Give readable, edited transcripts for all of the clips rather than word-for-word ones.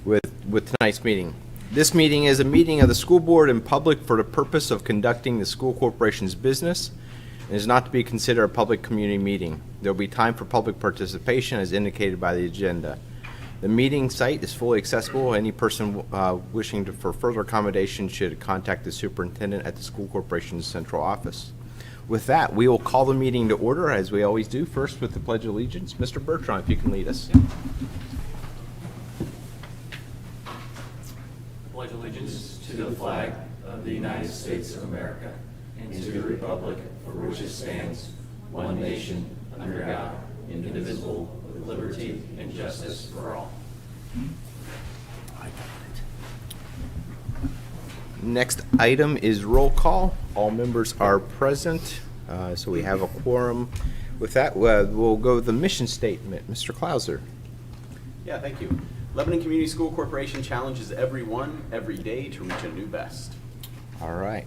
with tonight's meeting. This meeting is a meeting of the school board in public for the purpose of conducting the school corporation's business and is not to be considered a public community meeting. There will be time for public participation as indicated by the agenda. The meeting site is fully accessible. Any person wishing for further accommodation should contact the superintendent at the school corporation's central office. With that, we will call the meeting to order as we always do, first with the Pledge of Allegiance. Mr. Bertrand, if you can lead us. Pledge allegiance to the flag of the United States of America and to the republic for which it stands, one nation, under God, indivisible, with liberty and justice for all. Next item is roll call. All members are present, so we have a quorum. With that, we'll go with the mission statement. Mr. Clauser. Yeah, thank you. Lebanon Community School Corporation challenges everyone, every day to reach a new best. All right.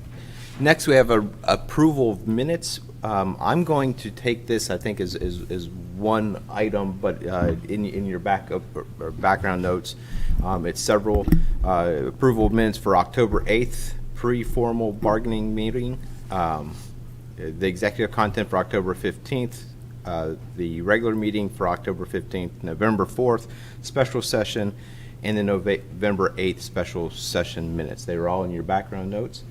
Next, we have a approval of minutes. I'm going to take this, I think, as one item, but in your background notes, it's several approval of minutes for October 8th, pre-formal bargaining meeting, the executive content for October 15th, the regular meeting for October 15th, November 4th, special session, and the November 8th special session minutes. They were all in your background notes.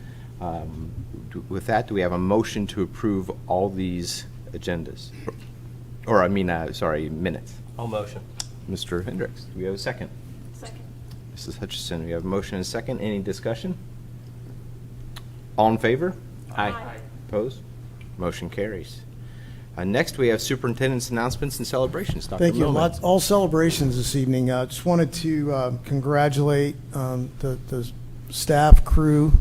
With that, do we have a motion to approve all these agendas? Minutes. All motion. Mr. Hendricks, do we have a second? Second. Mrs. Hutchison, we have a motion and a second. Any discussion? All in favor? Aye. Opposed? Motion carries. Next, we have superintendent's announcements and celebrations. Dr. Thank you. Millman. All celebrations this evening. Just wanted to congratulate the staff, crew,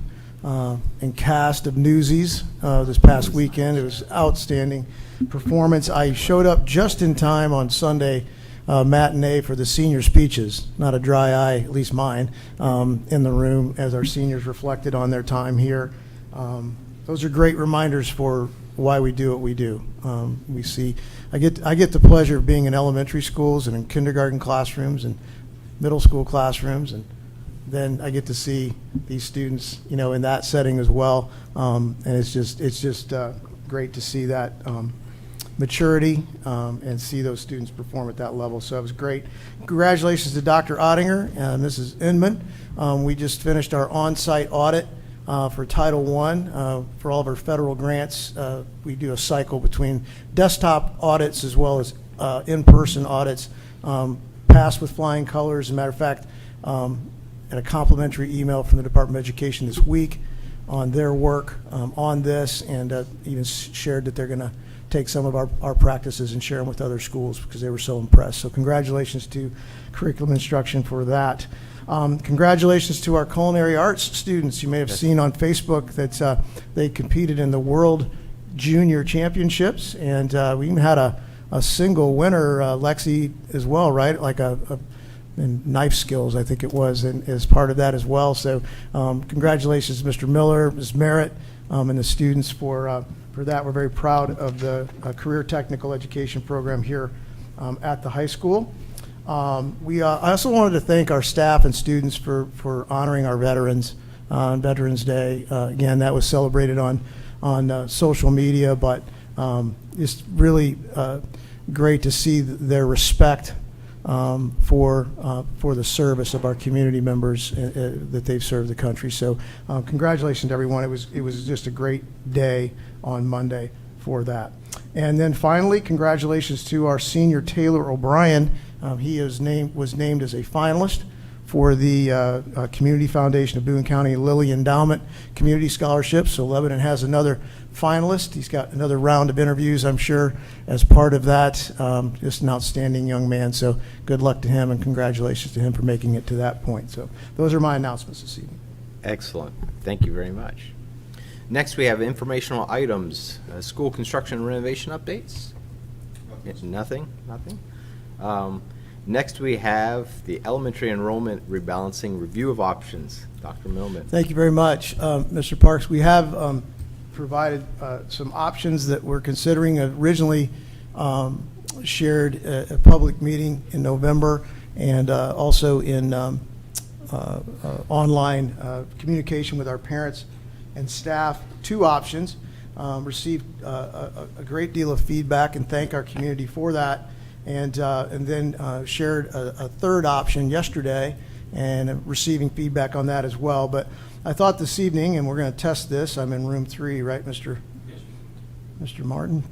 and cast of Newsies this past weekend. It was outstanding performance. I showed up just in time on Sunday matinee for the senior speeches. Not a dry eye, at least mine, in the room as our seniors reflected on their time here. Those are great reminders for why we do what we do. We see, I get the pleasure of being in elementary schools and in kindergarten classrooms and middle school classrooms, and then I get to see these students, in that setting as well. And it's just great to see that maturity and see those students perform at that level. So it was great. Congratulations to Dr. Ottinger and Mrs. Inman. We just finished our on-site audit for Title I. For all of our federal grants, we do a cycle between desktop audits as well as in-person audits. Passed with flying colors. As a matter of fact, and a complimentary email from the Department of Education this week on their work on this, and even shared that they're going to take some of our practices and share them with other schools because they were so impressed. So congratulations to curriculum instruction for that. Congratulations to our culinary arts students. You may have seen on Facebook that they competed in the World Junior Championships, and we even had a single winner, Lexi, as well, right? Like in knife skills, I think it was, and as part of that as well. So congratulations to Mr. Miller, Ms. Merritt, and the students for that. We're very proud of the career technical education program here at the high school. I also wanted to thank our staff and students for honoring our veterans on Veterans Day. Again, that was celebrated on social media, but it's really great to see their respect for the service of our community members that they've served the country. So congratulations to everyone. It was just a great day on Monday for that. And then finally, congratulations to our senior Taylor O'Brien. He was named as a finalist for the Community Foundation of Boone County Lilly Endowment Community Scholarship. So Lebanon has another finalist. He's got another round of interviews, I'm sure, as part of that. Just an outstanding young man. So good luck to him, and congratulations to him for making it to that point. So those are my announcements this evening. Excellent. Thank you very much. Next, we have informational items. School construction and renovation updates? Nothing. Next, we have the elementary enrollment rebalancing review of options. Dr. Millman. Thank you very much, Mr. Parks. We have provided some options that we're considering. Originally shared a public meeting in November, and also in online communication with our parents and staff. 2 options. Received a great deal of feedback and thank our community for that, and then shared a 3rd option yesterday and receiving feedback on that as well. But I thought this evening, and we're going to test this, I'm in room 3, right, Mr. Martin?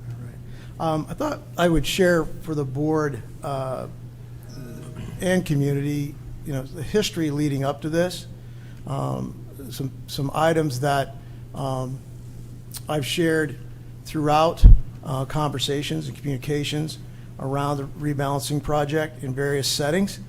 All right. I thought I would share for the board and community, the history leading up to this, some items that I've shared throughout conversations and communications around the rebalancing project in various settings.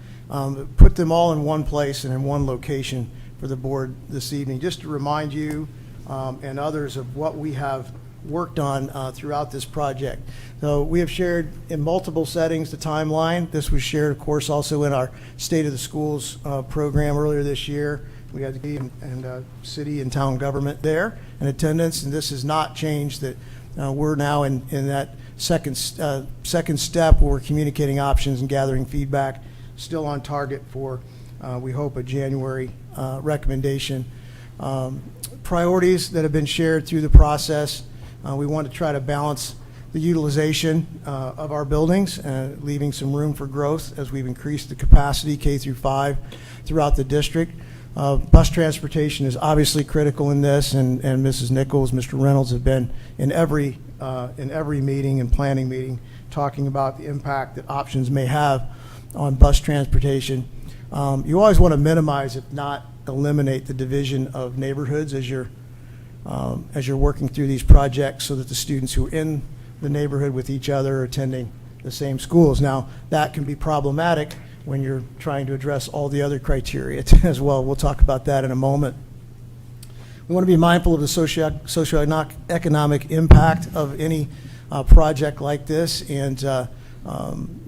Put them all in one place and in one location for the board this evening, just to remind you and others of what we have worked on throughout this project. So we have shared in multiple settings the timeline. This was shared, of course, also in our State of the Schools program earlier this year. We had the city and town government there in attendance, and this has not changed. That we're now in that second step where we're communicating options and gathering feedback. Still on target for, we hope, a January recommendation. Priorities that have been shared through the process. We want to try to balance the utilization of our buildings, leaving some room for growth as we've increased the capacity K through 5 throughout the district. Bus transportation is obviously critical in this, and Mrs. Nichols, Mr. Reynolds have been in every meeting and planning meeting talking about the impact that options may have on bus transportation. You always want to minimize, if not eliminate, the division of neighborhoods as you're working through these projects, so that the students who are in the neighborhood with each other are attending the same schools. Now, that can be problematic when you're trying to address all the other criteria as well. We'll talk about that in a moment. We want to be mindful of the socioeconomic impact of any project like this, and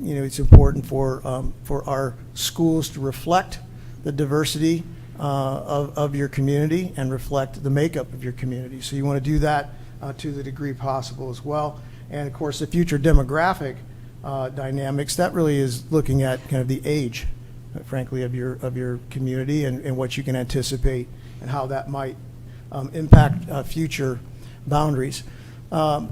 it's important for our schools to reflect the diversity of your community and reflect the makeup of your community. So you want to do that to the degree possible as well. And of course, the future demographic dynamics, that really is looking at kind of the age, frankly, of your community and what you can anticipate and how that might impact future boundaries.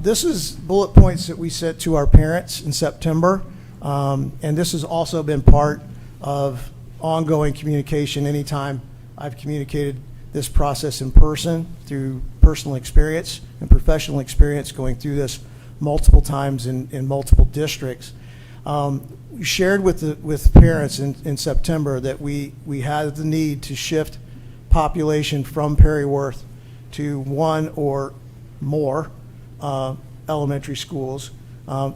This is bullet points that we set to our parents in September, and this has also been part of ongoing communication anytime I've communicated this process in person, through personal experience and professional experience going through this multiple times in multiple districts. We shared with parents in September that we had the need to shift population from Perry Worth to 1 or more elementary schools,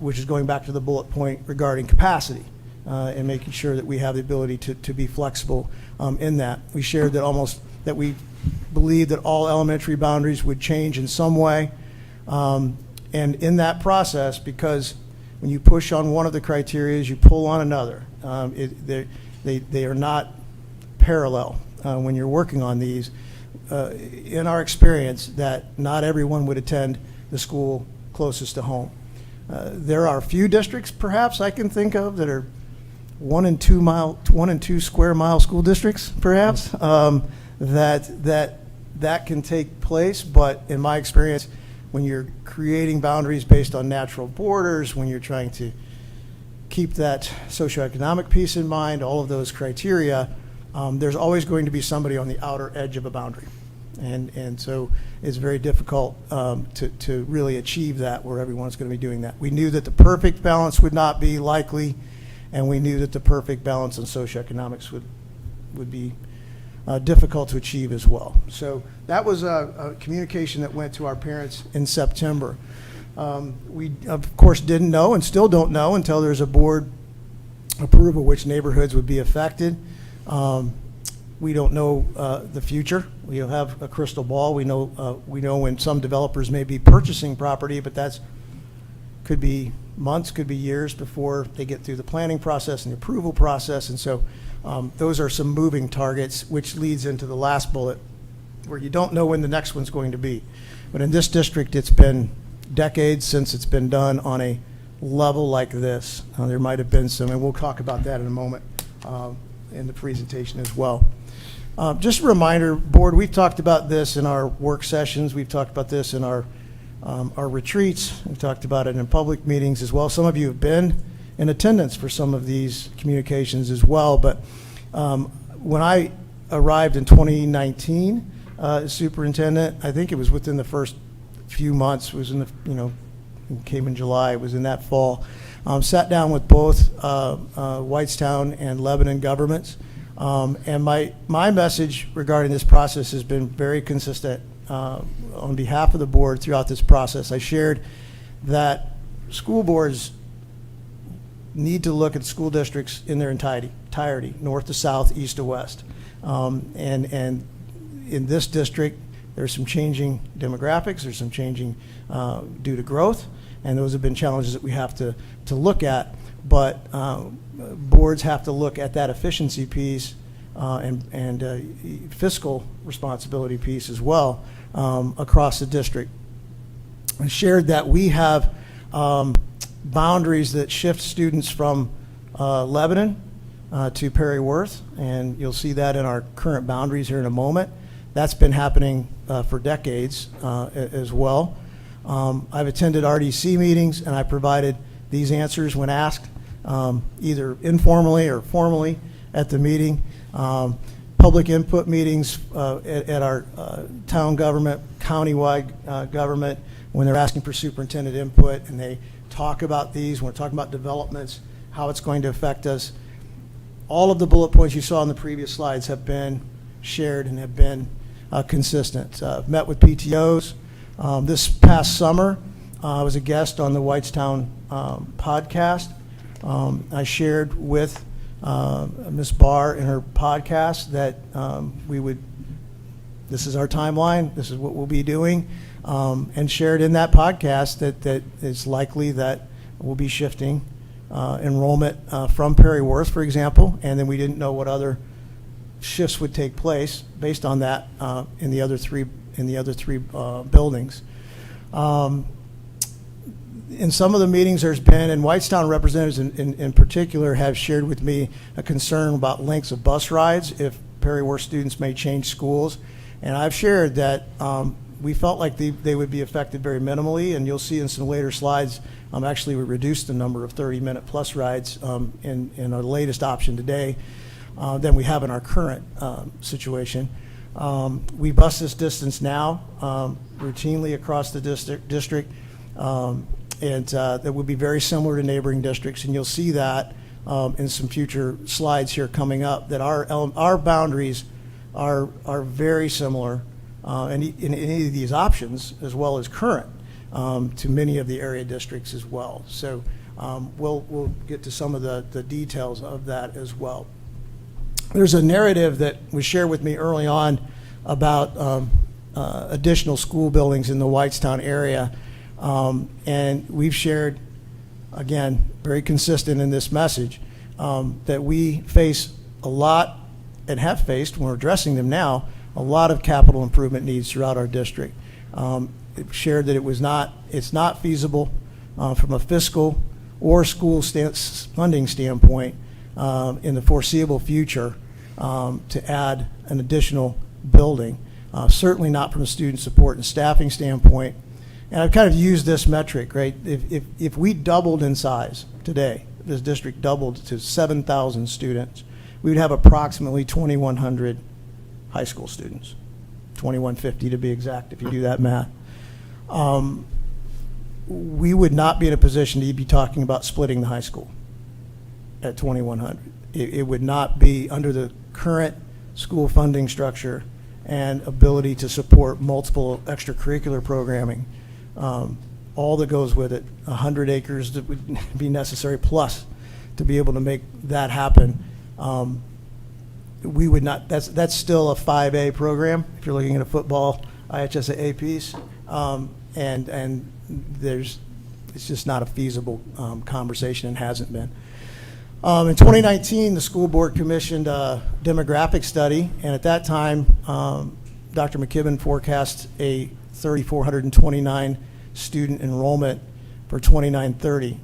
which is going back to the bullet point regarding capacity and making sure that we have the ability to be flexible in that. We shared that we believe that all elementary boundaries would change in some way. And in that process, because when you push on one of the criteria, you pull on another. They are not parallel when you're working on these. In our experience, that not everyone would attend the school closest to home. There are a few districts, perhaps I can think of, that are 1 and 2 square mile school districts, perhaps, that can take place. But in my experience, when you're creating boundaries based on natural borders, when you're trying to keep that socioeconomic piece in mind, all of those criteria, there's always going to be somebody on the outer edge of a boundary. And so it's very difficult to really achieve that where everyone's going to be doing that. We knew that the perfect balance would not be likely, and we knew that the perfect balance in socioeconomics would be difficult to achieve as well. So that was a communication that went to our parents in September. We, of course, didn't know and still don't know until there's a board approval which neighborhoods would be affected. We don't know the future. We don't have a crystal ball. We know when some developers may be purchasing property, but that's could be months, could be years before they get through the planning process and the approval process. And so those are some moving targets, which leads into the last bullet, where you don't know when the next one's going to be. But in this district, it's been decades since it's been done on a level like this. There might have been some, and we'll talk about that in a moment in the presentation as well. Just a reminder, board, we've talked about this in our work sessions. We've talked about this in our retreats. We've talked about it in public meetings as well. Some of you have been in attendance for some of these communications as well. But when I arrived in 2019 as superintendent, I think it was within the first few months, it was in the, came in July, it was in that fall, sat down with both Whitestown and Lebanon governments. And my message regarding this process has been very consistent on behalf of the board throughout this process. I shared that school boards need to look at school districts in their entirety, north to south, east to west. And in this district, there's some changing demographics, there's some changing due to growth, and those have been challenges that we have to look at. But boards have to look at that efficiency piece and fiscal responsibility piece as well across the district. I shared that we have boundaries that shift students from Lebanon to Perry Worth, and you'll see that in our current boundaries here in a moment. That's been happening for decades as well. I've attended RDC meetings, and I provided these answers when asked, either informally or formally at the meeting. Public input meetings at our town government, countywide government, when they're asking for superintendent input, and they talk about these, when we're talking about developments, how it's going to affect us. All of the bullet points you saw on the previous slides have been shared and have been consistent. Met with PTOs. This past summer, I was a guest on the Whitestown podcast. I shared with Ms. Barr in her podcast that this is our timeline, this is what we'll be doing, and shared in that podcast that it's likely that we'll be shifting enrollment from Perry Worth, for example, and then we didn't know what other shifts would take place based on that in the other three buildings. In some of the meetings there's been, and Whitestown representatives in particular have shared with me a concern about lengths of bus rides if Perry Worth students may change schools. And I've shared that we felt like they would be affected very minimally, and you'll see in some later slides, actually we reduced the number of 30-minute plus rides in our latest option today than we have in our current situation. We bus this distance now routinely across the district. And that would be very similar to neighboring districts, and you'll see that in some future slides here coming up, that our boundaries are very similar in any of these options, as well as current, to many of the area districts as well. So we'll get to some of the details of that as well. There's a narrative that was shared with me early on about additional school buildings in the Whitestown area. And we've shared, again, very consistent in this message, that we face a lot, and have faced, when we're addressing them now, a lot of capital improvement needs throughout our district. It shared that it's not feasible from a fiscal or school funding standpoint in the foreseeable future to add an additional building. Certainly not from a student support and staffing standpoint. And I've kind of used this metric, right? If we doubled in size today, this district doubled to 7,000 students, we would have approximately 2,100 high school students, 2,150 to be exact, if you do that math. We would not be in a position to be talking about splitting the high school at 2,100. It would not be under the current school funding structure and ability to support multiple extracurricular programming. All that goes with it, 100 acres that would be necessary plus to be able to make that happen. We would not, that's still a 5A program if you're looking at a football IHSA piece, and it's just not a feasible conversation, and hasn't been. In 2019, the school board commissioned a demographic study, and at that time, Dr. McKibben forecast a 3,429 student enrollment for 29-30.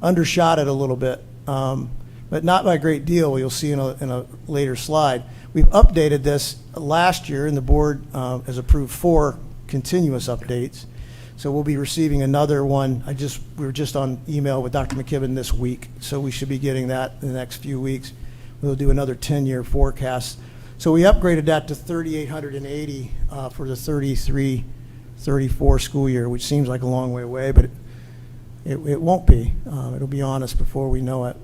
Undershot it a little bit, but not by a great deal. You'll see in a later slide. We've updated this last year, and the board has approved 4 continuous updates. So we'll be receiving another one. We were just on email with Dr. McKibben this week, so we should be getting that in the next few weeks. We'll do another 10-year forecast. So we upgraded that to 3,880 for the 33-34 school year, which seems like a long way away, but it won't be. It'll be on us before we know it.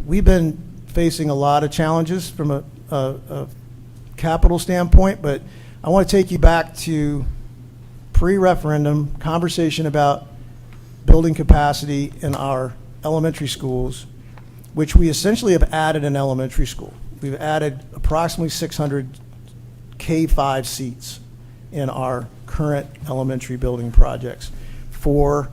We've been facing a lot of challenges from a capital standpoint, but I want to take you back to pre-referendum conversation about building capacity in our elementary schools, which we essentially have added an elementary school. We've added approximately 600 K-5 seats in our current elementary building projects. 4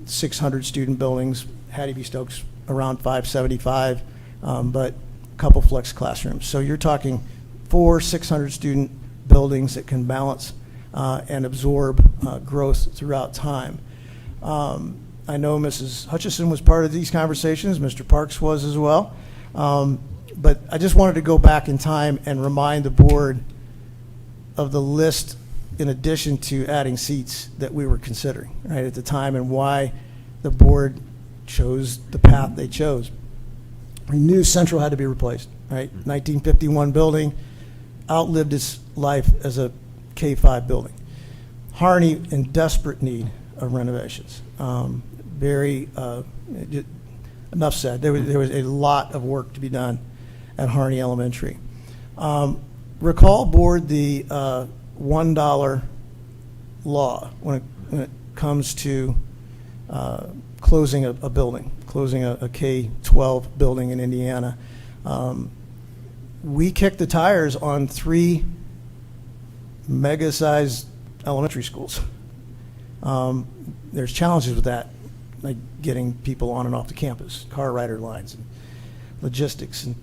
600 student buildings, Hattie B. Stokes around 575, but a couple flex classrooms. So you're talking 4 600 student buildings that can balance and absorb growth throughout time. I know Mrs. Hutchison was part of these conversations, Mr. Parks was as well. But I just wanted to go back in time and remind the board of the list in addition to adding seats that we were considering right at the time and why the board chose the path they chose. We knew Central had to be replaced, right? 1951 building, outlived its life as a K-5 building. Harney in desperate need of renovations. Enough said. There was a lot of work to be done at Harney Elementary. Recall, board, the $1 law when it comes to closing a building, closing a K-12 building in Indiana. We kicked the tires on 3 mega-sized elementary schools. There's challenges with that, like getting people on and off the campus, car rider lines, and logistics, and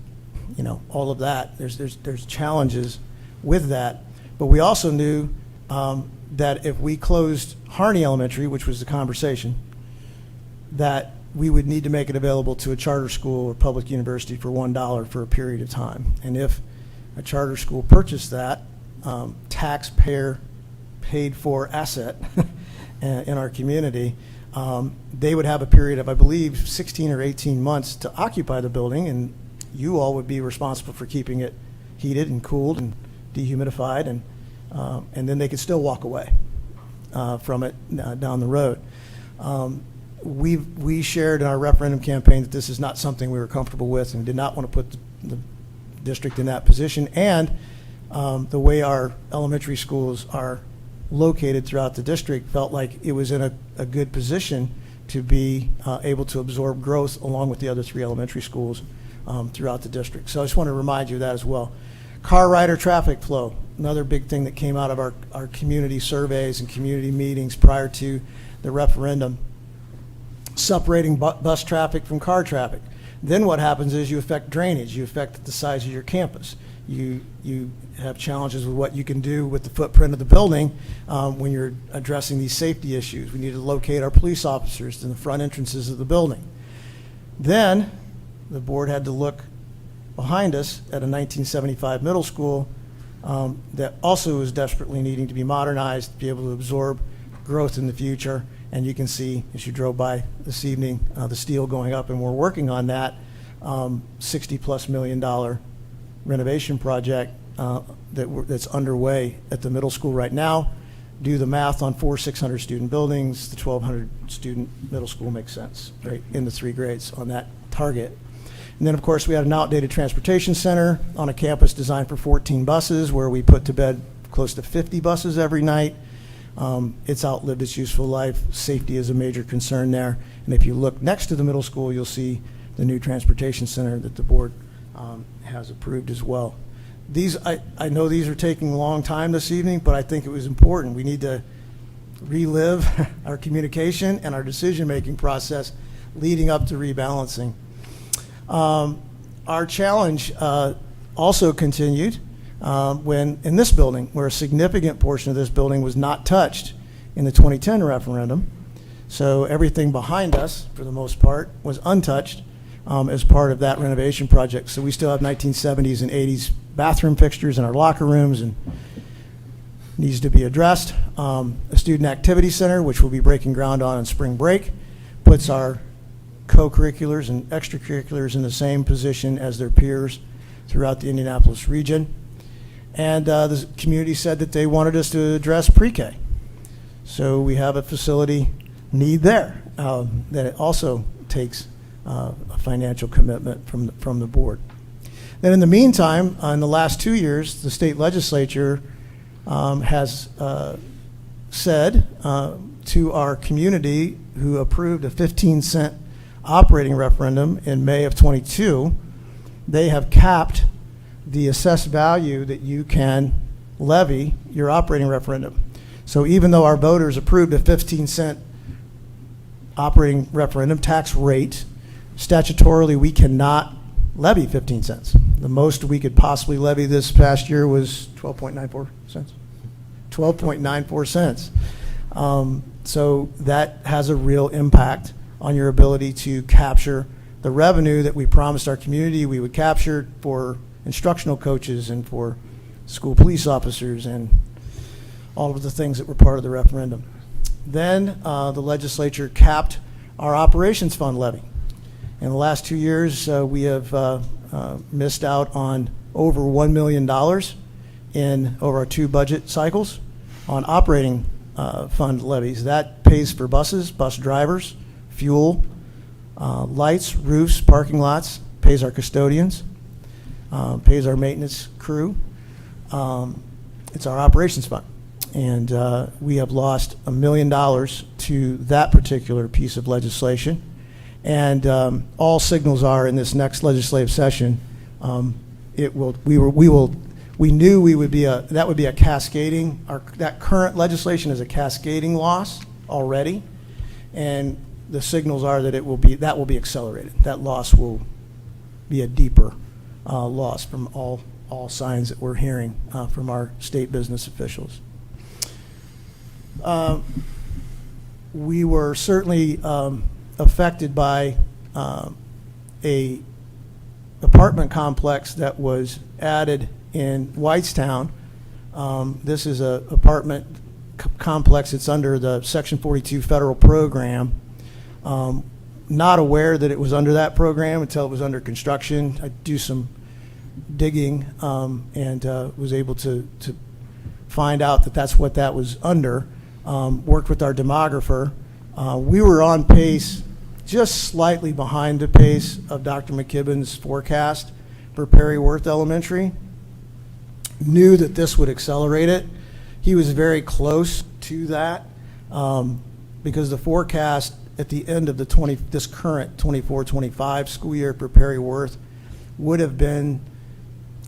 all of that. There's challenges with that, but we also knew that if we closed Harney Elementary, which was the conversation, that we would need to make it available to a charter school or public university for $1 for a period of time. And if a charter school purchased that taxpayer paid for asset in our community, they would have a period of, I believe, 16 or 18 months to occupy the building, and you all would be responsible for keeping it heated and cooled and dehumidified, and then they could still walk away from it down the road. We shared in our referendum campaign that this is not something we were comfortable with and did not want to put the district in that position. And the way our elementary schools are located throughout the district felt like it was in a good position to be able to absorb growth along with the other 3 elementary schools throughout the district. So I just want to remind you of that as well. Car rider traffic flow, another big thing that came out of our community surveys and community meetings prior to the referendum. Separating bus traffic from car traffic. Then what happens is you affect drainage, you affect the size of your campus. You have challenges with what you can do with the footprint of the building when you're addressing these safety issues. We need to locate our police officers in the front entrances of the building. Then the board had to look behind us at a 1975 middle school that also is desperately needing to be modernized to be able to absorb growth in the future. And you can see, as you drove by this evening, the steel going up, and we're working on that $60+ million renovation project that's underway at the middle school right now. Do the math on 4 600 student buildings, the 1,200 student middle school makes sense, right, in the 3 grades on that target. And then, of course, we had an outdated transportation center on a campus designed for 14 buses where we put to bed close to 50 buses every night. It's outlived its useful life. Safety is a major concern there. And if you look next to the middle school, you'll see the new transportation center that the board has approved as well. I know these are taking a long time this evening, but I think it was important. We need to relive our communication and our decision-making process leading up to rebalancing. Our challenge also continued when in this building, where a significant portion of this building was not touched in the 2010 referendum. So everything behind us, for the most part, was untouched as part of that renovation project. So we still have 1970s and 80s bathroom fixtures in our locker rooms, and needs to be addressed. A student activity center, which we'll be breaking ground on spring break, puts our co-curriculars and extracurriculars in the same position as their peers throughout the Indianapolis region. And the community said that they wanted us to address pre-K. So we have a facility need there that it also takes a financial commitment from the board. Then in the meantime, in the last 2 years, the state legislature has said to our community, who approved a 15-cent operating referendum in May of 22, they have capped the assessed value that you can levy your operating referendum. So even though our voters approved a 15-cent operating referendum tax rate, statutorily we cannot levy 15 cents. The most we could possibly levy this past year was 12.94 cents. 12.94 cents. So that has a real impact on your ability to capture the revenue that we promised our community we would capture for instructional coaches and for school police officers and all of the things that were part of the referendum. Then the legislature capped our operations fund levy. In the last 2 years, we have missed out on over $1 million in over our 2 budget cycles on operating fund levies. That pays for buses, bus drivers, fuel, lights, roofs, parking lots, pays our custodians, pays our maintenance crew. It's our operations fund. And we have lost $1 million to that particular piece of legislation. And all signals are in this next legislative session, we knew we would be that would be a cascading, that current legislation is a cascading loss already. And the signals are that that will be accelerated. That loss will be a deeper loss from all signs that we're hearing from our state business officials. We were certainly affected by a apartment complex that was added in Whitestown. This is an apartment complex. It's under the Section 42 federal program. Not aware that it was under that program until it was under construction. I do some digging and was able to find out that that's what that was under. Worked with our demographer. We were on pace, just slightly behind the pace of Dr. McKibben's forecast for Perry Worth Elementary. Knew that this would accelerate it. He was very close to that because the forecast at the end of this current 24-25 school year for Perry Worth would have been,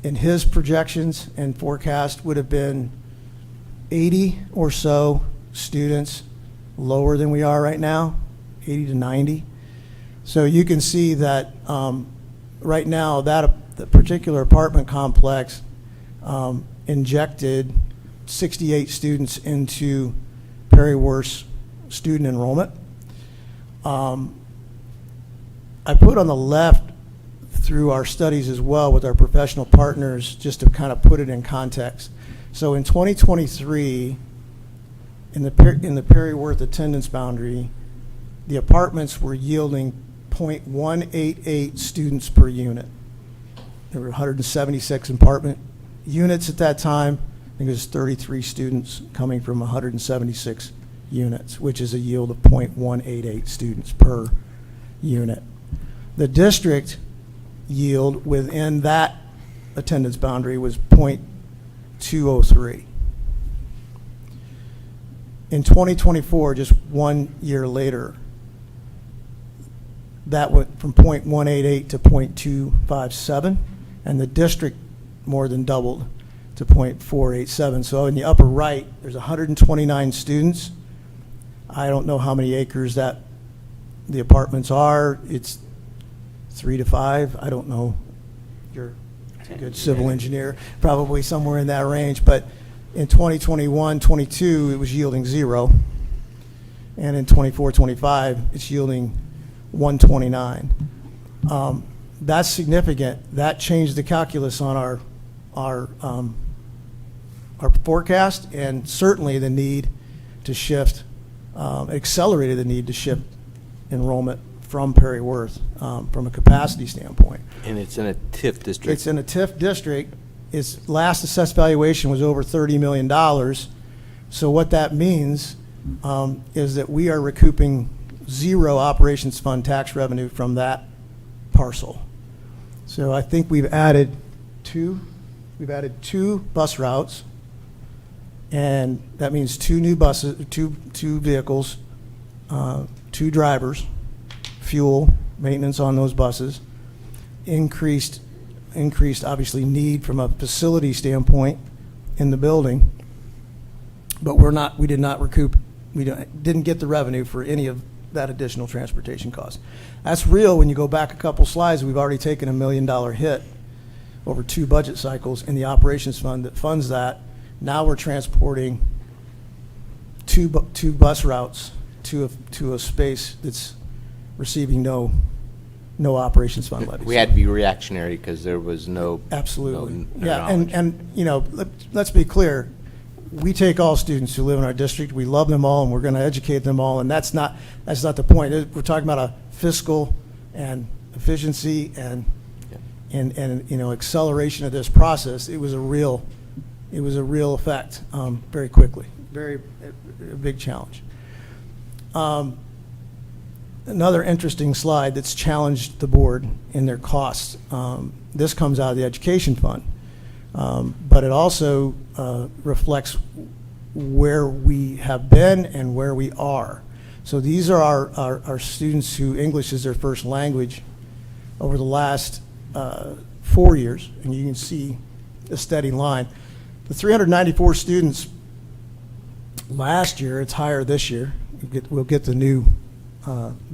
in his projections and forecast, would have been 80 or so students lower than we are right now, 80 to 90. So you can see that right now the particular apartment complex injected 68 students into Perry Worth's student enrollment. I put on the left through our studies as well with our professional partners just to kind of put it in context. So in 2023, in the Perry Worth attendance boundary, the apartments were yielding 0.188 students per unit. There were 176 apartment units at that time. I think it was 33 students coming from 176 units, which is a yield of 0.188 students per unit. The district yield within that attendance boundary was 0.203. In 2024, just 1 year later, that went from 0.188 to 0.257, and the district more than doubled to 0.487. So in the upper right, there's 129 students. I don't know how many acres that the apartments are. It's 3 to 5. I don't know. good civil engineer, probably somewhere in that range. But in 2021, 22, it was yielding 0. And in 24, 25, it's yielding 129. That's significant. That changed the calculus on our forecast, and certainly the need to shift, accelerated the need to shift enrollment from Perry Worth from a capacity standpoint. And it's in a TIF district. It's in a TIF district. Its last assessed valuation was over $30 million. So what that means is that we are recouping 0 operations fund tax revenue from that parcel. So I think we've added two bus routes, and that means 2 new buses, two vehicles, 2 drivers, fuel, maintenance on those buses, increased obviously need from a facility standpoint in the building, but we didn't get the revenue for any of that additional transportation cost. That's real. When you go back a couple slides, we've already taken $1 million hit over 2 budget cycles in the operations fund that funds that. Now we're transporting two bus routes to a space that's receiving no operations fund levies. We had to be reactionary because there was no. Absolutely. no Yeah, knowledge. and you know, let's be clear. We take all students who live in our district. We love them all, and we're going to educate them all. And that's not the point. We're talking about a fiscal and efficiency and you know, acceleration of this process. It was a real effect very quickly. A big challenge. Another interesting slide that's challenged the board in their costs. This comes out of the education fund. But it also reflects where we have been and where we are. So these are our students who English is their first language over the last 4 years, and you can see a steady line. The 394 students last year, it's higher this year. We'll get the new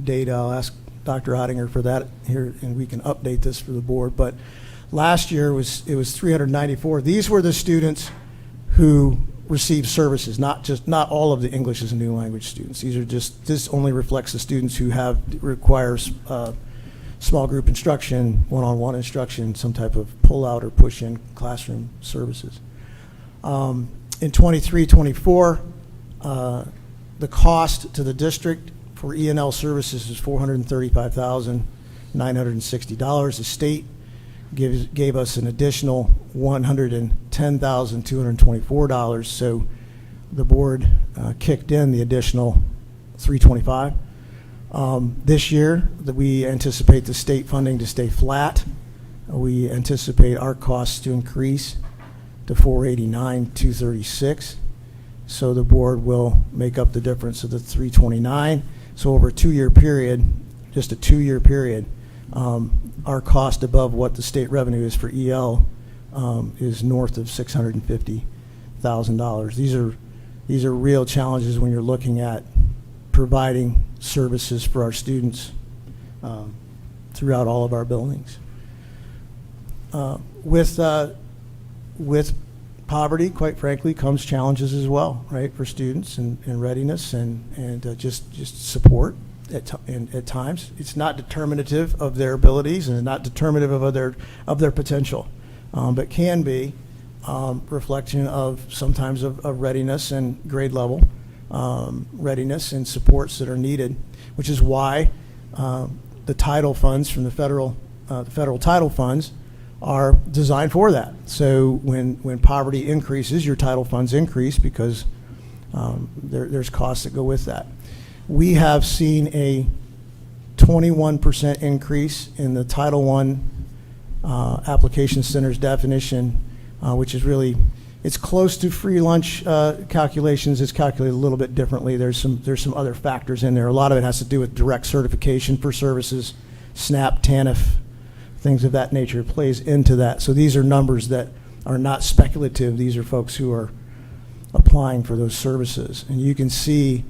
data. I'll ask Dr. Ottinger for that here, and we can update this for the board. But last year it was 394. These were the students who received services, not all of the English as a new language students. This only reflects the students who requires small group instruction, one-on-one instruction, some type of pull-out or push-in classroom services. In 23-24, the cost to the district for E&L services is $435,960. The state gave us an additional $110,224, so the board kicked in the additional $325. This year, we anticipate the state funding to stay flat. We anticipate our costs to increase to $489,236. So the board will make up the difference of the $329. So over a 2-year period, just a 2-year period, our cost above what the state revenue is for EL is north of $650,000. These are real challenges when you're looking at providing services for our students throughout all of our buildings. With poverty, quite frankly, comes challenges as well, right, for students and readiness and just support at times. It's not determinative of their abilities and not determinative of their potential, but can be reflection of sometimes of readiness and grade level readiness and supports that are needed, which is why the title funds from the federal title funds are designed for that. So when poverty increases, your title funds increase because there's costs that go with that. We have seen a 21% increase in the Title I application center's definition, which is really, it's close to free lunch calculations. It's calculated a little bit differently. There's some other factors in there. A lot of it has to do with direct certification for services, SNAP, TANF, things of that nature plays into that. So these are numbers that are not speculative. These are folks who are applying for those services. And you can see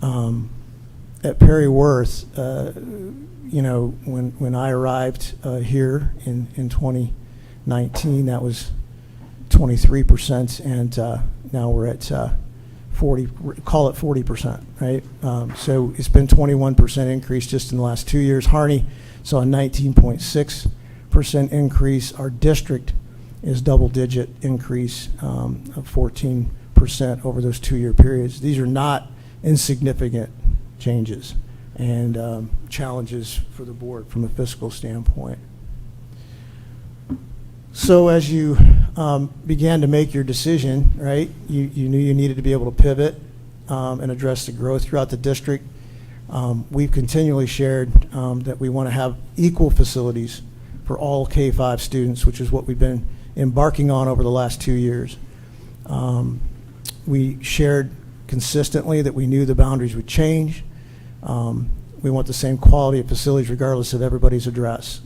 at Perry Worth, you know, when I arrived here in 2019, that was 23%, and now we're at 40, call it 40%, right? So it's been 21% increase just in the last 2 years. Harney saw a 19.6% increase. Our district is double-digit increase of 14% over those 2-year periods. These are not insignificant changes and challenges for the board from a fiscal standpoint. So as you began to make your decision, right, you knew you needed to be able to pivot and address the growth throughout the district. We've continually shared that we want to have equal facilities for all K-5 students, which is what we've been embarking on over the last 2 years. We shared consistently that we knew the boundaries would change. We want the same quality of facilities regardless of everybody's address.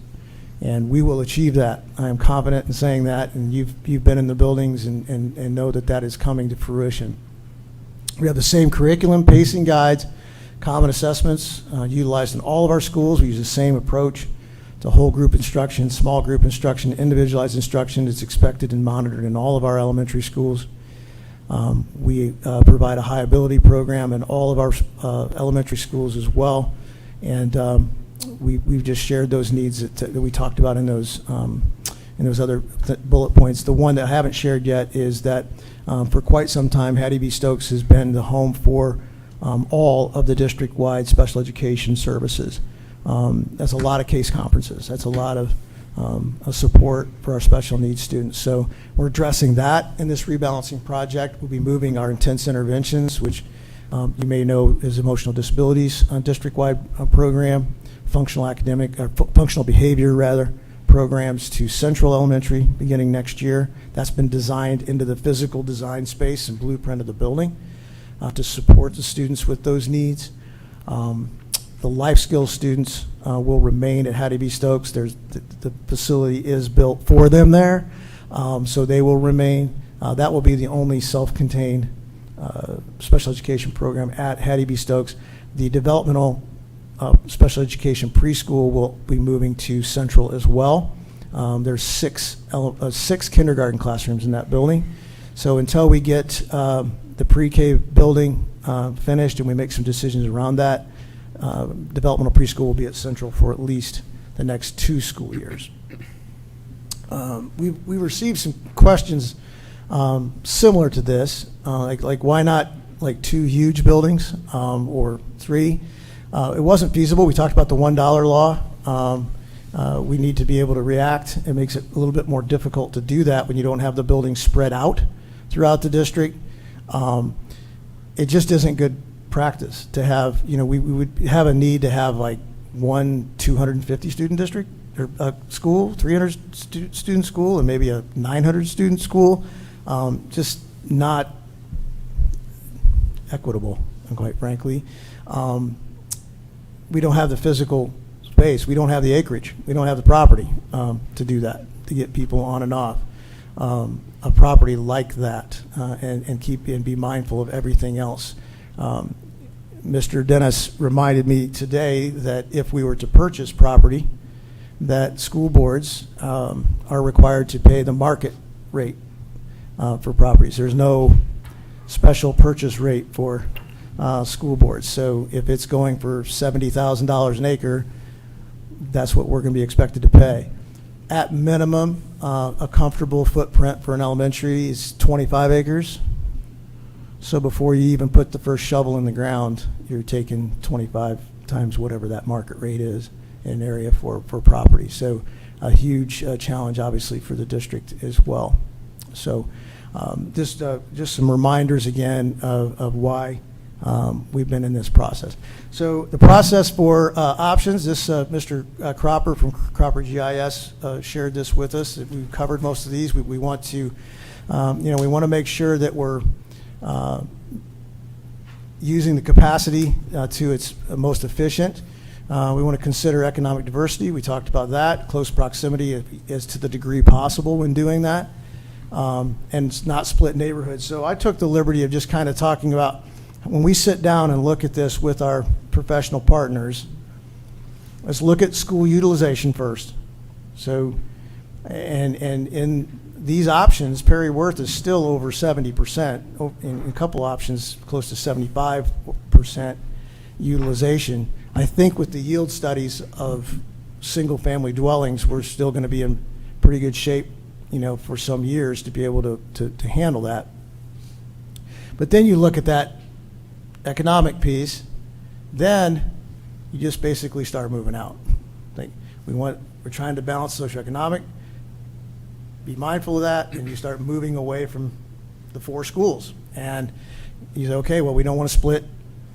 And we will achieve that. I am confident in saying that, and you've been in the buildings and know that that is coming to fruition. We have the same curriculum, pacing guides, common assessments utilized in all of our schools. We use the same approach to whole group instruction, small group instruction, individualized instruction is expected and monitored in all of our elementary schools. We provide a high ability program in all of our elementary schools as well. And we've just shared those needs that we talked about in those other bullet points. The one that I haven't shared yet is that for quite some time, Hattie B. Stokes has been the home for all of the district-wide special education services. That's a lot of case conferences. That's a lot of support for our special needs students. So we're addressing that in this rebalancing project. We'll be moving our intense interventions, which you may know is emotional disabilities district-wide program, functional behavior rather, programs to Central Elementary beginning next year. That's been designed into the physical design space and blueprint of the building to support the students with those needs. The life skills students will remain at Hattie B. Stokes. The facility is built for them there, so they will remain. That will be the only self-contained special education program at Hattie B. Stokes. The developmental special education preschool will be moving to Central as well. There's six kindergarten classrooms in that building. So until we get the pre-K building finished and we make some decisions around that, developmental preschool will be at Central for at least the next 2 school years. We received some questions similar to this, like why not like 2 huge buildings or 3? It wasn't feasible. We talked about the $1 law. We need to be able to react. It makes it a little bit more difficult to do that when you don't have the buildings spread out throughout the district. It just isn't good practice to have, we would have a need to have like one 250 student district or school, 300 student school, and maybe a 900 student school. Just not equitable, quite frankly. We don't have the physical space. We don't have the acreage. We don't have the property to do that, to get people on and off a property like that and be mindful of everything else. Mr. Dennis reminded me today that if we were to purchase property, that school boards are required to pay the market rate for properties. There's no special purchase rate for school boards. So if it's going for $70,000 an acre, that's what we're going to be expected to pay. At minimum, a comfortable footprint for an elementary is 25 acres. So before you even put the first shovel in the ground, you're taking 25 times whatever that market rate is in an area for property. So a huge challenge, obviously, for the district as well. So just some reminders again of why we've been in this process. So the process for options, this Mr. Cropper from Cropper GIS shared this with us. We've covered most of these. We want to, we want to make sure that we're using the capacity to its most efficient. We want to consider economic diversity. We talked about that. Close proximity is to the degree possible when doing that. And it's not split neighborhoods. So I took the liberty of just kind of talking about when we sit down and look at this with our professional partners, let's look at school utilization first. So And in these options, Perry Worth is still over 70%, in a couple options, close to 75% utilization. I think with the yield studies of single-family dwellings, we're still going to be in pretty good shape, for some years to be able to handle that. But then you look at that economic piece, then you just basically start moving out. Like we're trying to balance socioeconomic, be mindful of that, and you start moving away from the 4 schools. And you say, okay, well, we don't want to split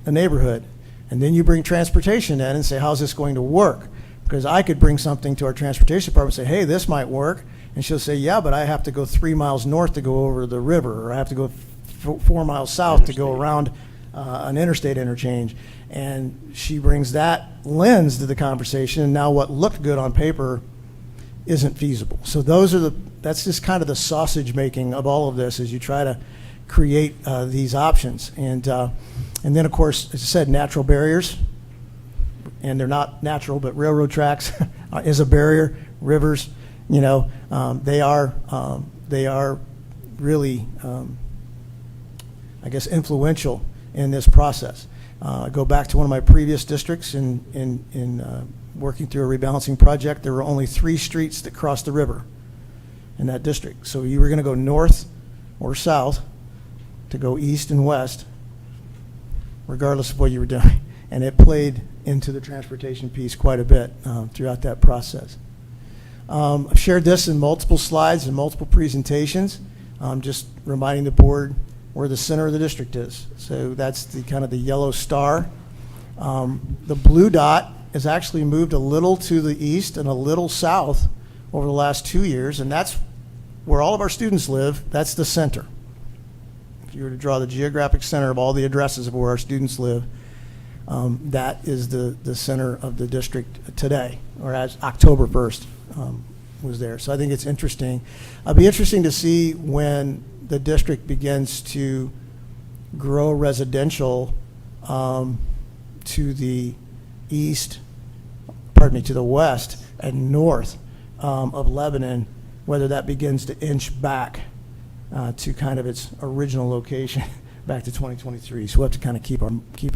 a neighborhood. And then you bring transportation in and say, how's this going to work? Because I could bring something to our transportation department and say, hey, this might work. And she'll say, yeah, but I have to go 3 miles north to go over the river, or I have to go 4 miles south to go around an interstate interchange. And she brings that lens to the conversation, and now what looked good on paper isn't feasible. So that's just kind of the sausage making of all of this, as you try to create these options. And then, of course, as I said, natural barriers, and they're not natural, but railroad tracks is a barrier. Rivers, they are really, I guess, influential in this process. I go back to one of my previous districts in working through a rebalancing project. There were only 3 streets that crossed the river in that district. So you were going to go north or south to go east and west, regardless of what you were doing. And it played into the transportation piece quite a bit throughout that process. I've shared this in multiple slides and multiple presentations, just reminding the board where the center of the district is. So that's the kind of the yellow star. The blue dot has actually moved a little to the east and a little south over the last 2 years, and that's where all of our students live. That's the center. If you were to draw the geographic center of all the addresses of where our students live, that is the center of the district today, or as October 1st was there. So I think it's interesting. It'll be interesting to see when the district begins to grow residential to the east, to the west and north of Lebanon, whether that begins to inch back to kind of its original location back to 2023. So we'll have to kind of keep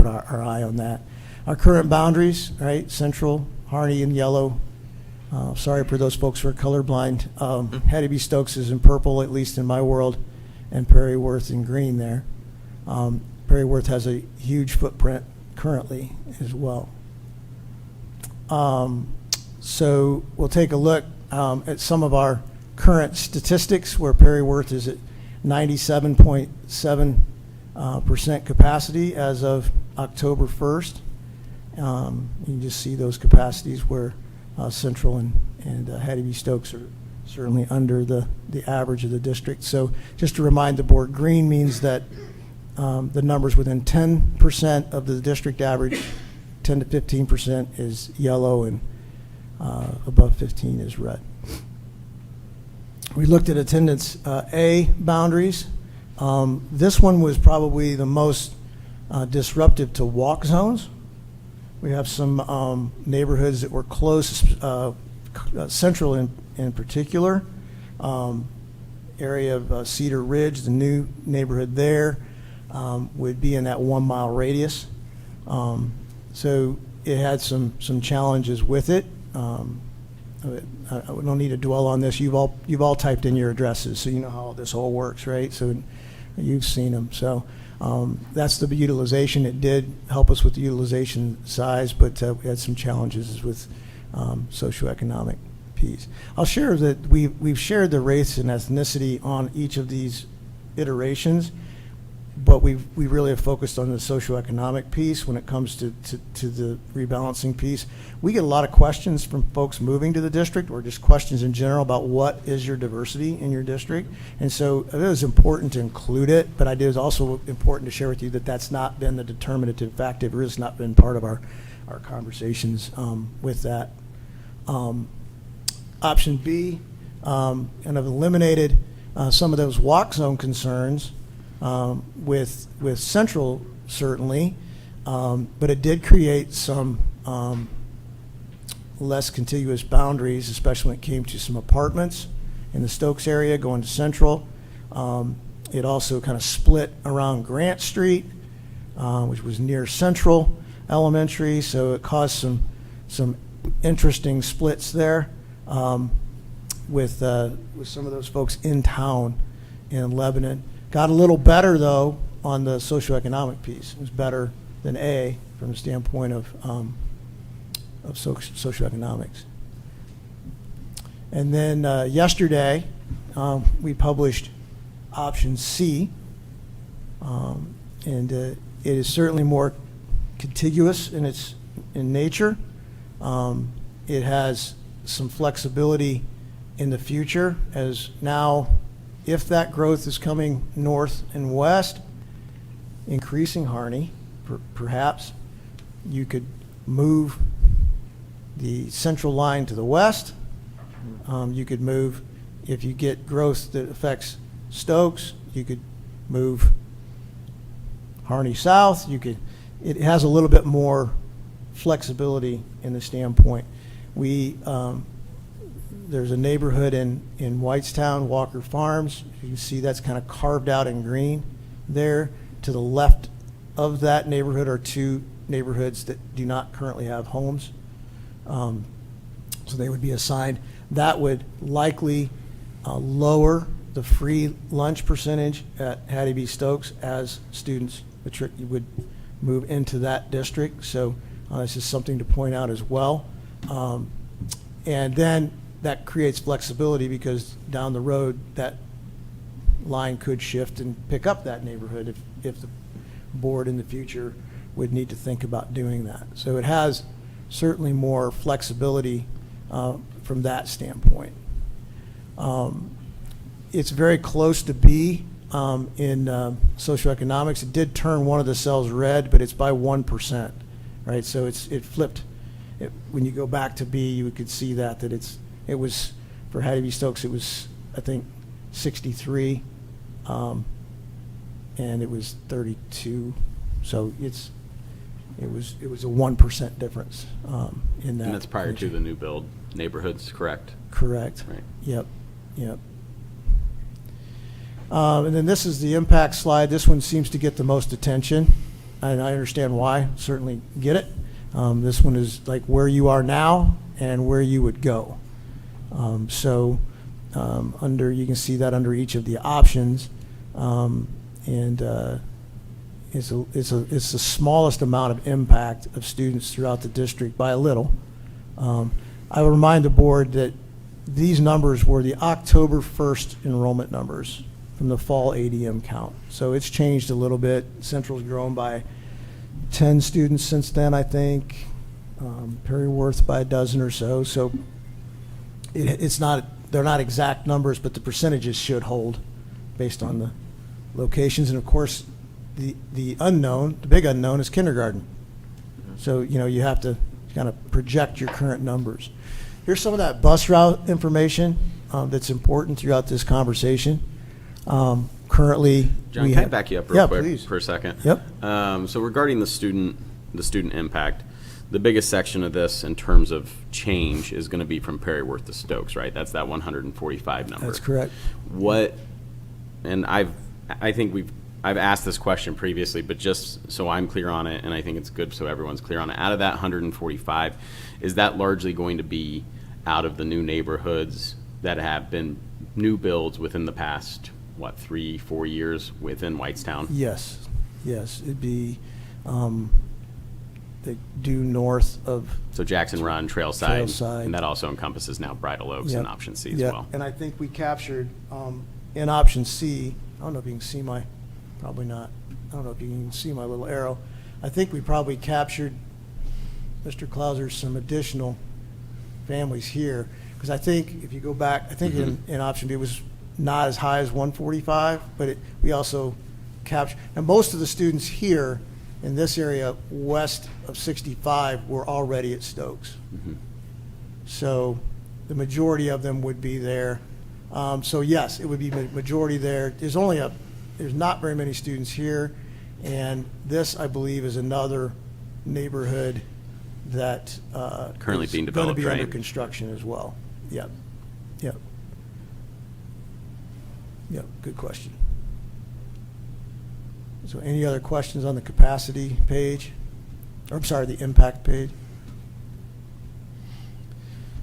our eye on that. Our current boundaries, right? Central, Harney in yellow. Sorry for those folks who are colorblind. Hedeby Stokes is in purple, at least in my world, and Perry Worth in green there. Perry Worth has a huge footprint currently as well. So we'll take a look at some of our current statistics, where Perry Worth is at 97.7% capacity as of October 1st. You can just see those capacities where Central and Hedeby Stokes are certainly under the average of the district. So just to remind the board, green means that the numbers within 10% of the district average, 10 to 15% is yellow, and above 15 is red. We looked at attendance A boundaries. This one was probably the most disruptive to walk zones. We have some neighborhoods that were close, Central in particular, area of Cedar Ridge, the new neighborhood there, would be in that 1 mile radius. So it had some challenges with it. I don't need to dwell on this. You've all typed in your addresses, so you know how this all works, right? So you've seen them. So that's the utilization. It did help us with the utilization size, but we had some challenges with socioeconomic piece. I'll share that we've shared the race and ethnicity on each of these iterations, but we really have focused on the socioeconomic piece when it comes to the rebalancing piece. We get a lot of questions from folks moving to the district, or just questions in general about what is your diversity in your district. And so it was important to include it, but it is also important to share with you that that's not been the determinative factor. It has not been part of our conversations with that. Option B kind of eliminated some of those walk zone concerns with Central, certainly, but it did create some less contiguous boundaries, especially when it came to some apartments in the Stokes area going to Central. It also kind of split around Grant Street, which was near Central Elementary, so it caused some interesting splits there with some of those folks in town in Lebanon. Got a little better, though, on the socioeconomic piece. It was better than A from the standpoint of socioeconomics. And then yesterday, we published option C, and it is certainly more contiguous in nature. It has some flexibility in the future, as now, if that growth is coming north and west, increasing Harney, perhaps you could move the central line to the west. You could move, if you get growth that affects Stokes, you could move Harney south. It has a little bit more flexibility in the standpoint. There's a neighborhood in Whitestown, Walker Farms. You can see that's kind of carved out in green there. To the left of that neighborhood are two neighborhoods that do not currently have homes. So they would be assigned. That would likely lower the free lunch percentage at Hattie B. Stokes as students would move into that district. So this is something to point out as well. And then that creates flexibility because down the road that line could shift and pick up that neighborhood if the board in the future would need to think about doing that. So it has certainly more flexibility from that standpoint. It's very close to B in socioeconomics. It did turn one of the cells red, but it's by 1%, right? So it flipped. When you go back to B, you could see that it was for Hattie B. Stokes. It was, I think, 63, and it was 32. So it was a 1% difference in that. And that's prior to the new build neighborhoods, correct? Correct. Right. Yep. And then this is the impact slide. This one seems to get the most attention, and I understand why. Certainly get it. This one is like where you are now and where you would go. You can see that under each of the options, and it's the smallest amount of impact of students throughout the district by a little. I will remind the board that these numbers were the October 1st enrollment numbers from the fall ADM count. So it's changed a little bit. Central's grown by 10 students since then, I think. Perry Worth by a dozen or so. So they're not exact numbers, but the percentages should hold based on the locations. And of course, the unknown, the big unknown is kindergarten. So, you have to kind of project your current numbers. Here's some of that bus route information that's important throughout this conversation. Currently, John, can I back you up real quick please. for a second? Yep. So regarding the student impact, the biggest section of this in terms of change is going to be from Perry Worth to Stokes, right? That's that 145 number. That's correct. And I think I've asked this question previously, but just so I'm clear on it, and I think it's good so everyone's clear on it. Out of that 145, is that largely going to be out of the new neighborhoods that have been new builds within the past, 3-4 years within Whitestown? Yes. It'd be due north of. So Jackson Run, Trailside, Trailside. and that also encompasses now Bridal Oaks Yep. and option C as Yep. well. And I think we captured in option C, I don't know if you can see probably not. I don't know if you can see my little arrow. I think we probably captured, Mr. Clauser, some additional families here. Because I think if you go back, I think in option B it was not as high as 145, but we also captured, and most of the students here in this area west of 65 were already at Stokes. So the majority of them would be there. So yes, it would be majority there. There's not very many students here, and this, I believe, is another neighborhood that Currently being going to developed, be under right? construction as well. Yep, yep. Yep, good question. So any other questions on the capacity page? Or, I'm sorry, the impact page?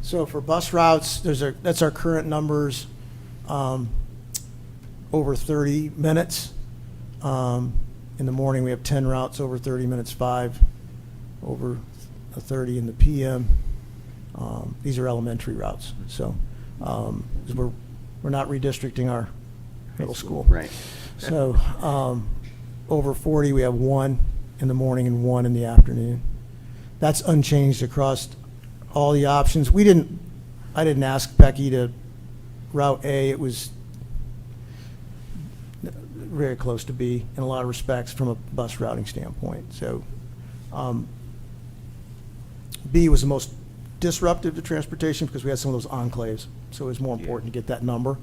So for bus routes, that's our current numbers, over 30 minutes. In the morning, we have 10 routes over 30 minutes, 5 over 30 in the PM. These are elementary routes, so 'cause we're not redistricting our middle school. Right. So over 40, we have 1 in the morning and 1 in the afternoon. That's unchanged across all the options. I didn't ask Becky to route A. It was very close to B in a lot of respects from a bus routing standpoint. So B was the most disruptive to transportation because we had some of those enclaves. So it was more important to get that number.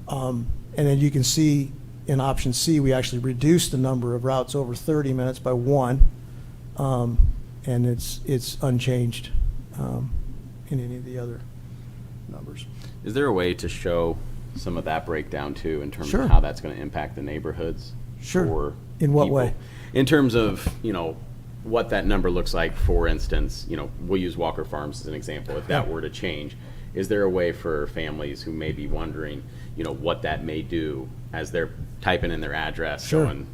And then you can see in option C, we actually reduced the number of routes over 30 minutes by 1. And it's unchanged in any of the other numbers. Is there a way to show some of that breakdown too, in terms Sure. of how that's going to impact the neighborhoods? Sure. For In what people? way? In terms of, what that number looks like, for instance, we'll use Walker Farms as an example. If that Yeah. were to change, is there a way for families who may be wondering, what that may do as they're typing in their address, Sure. going,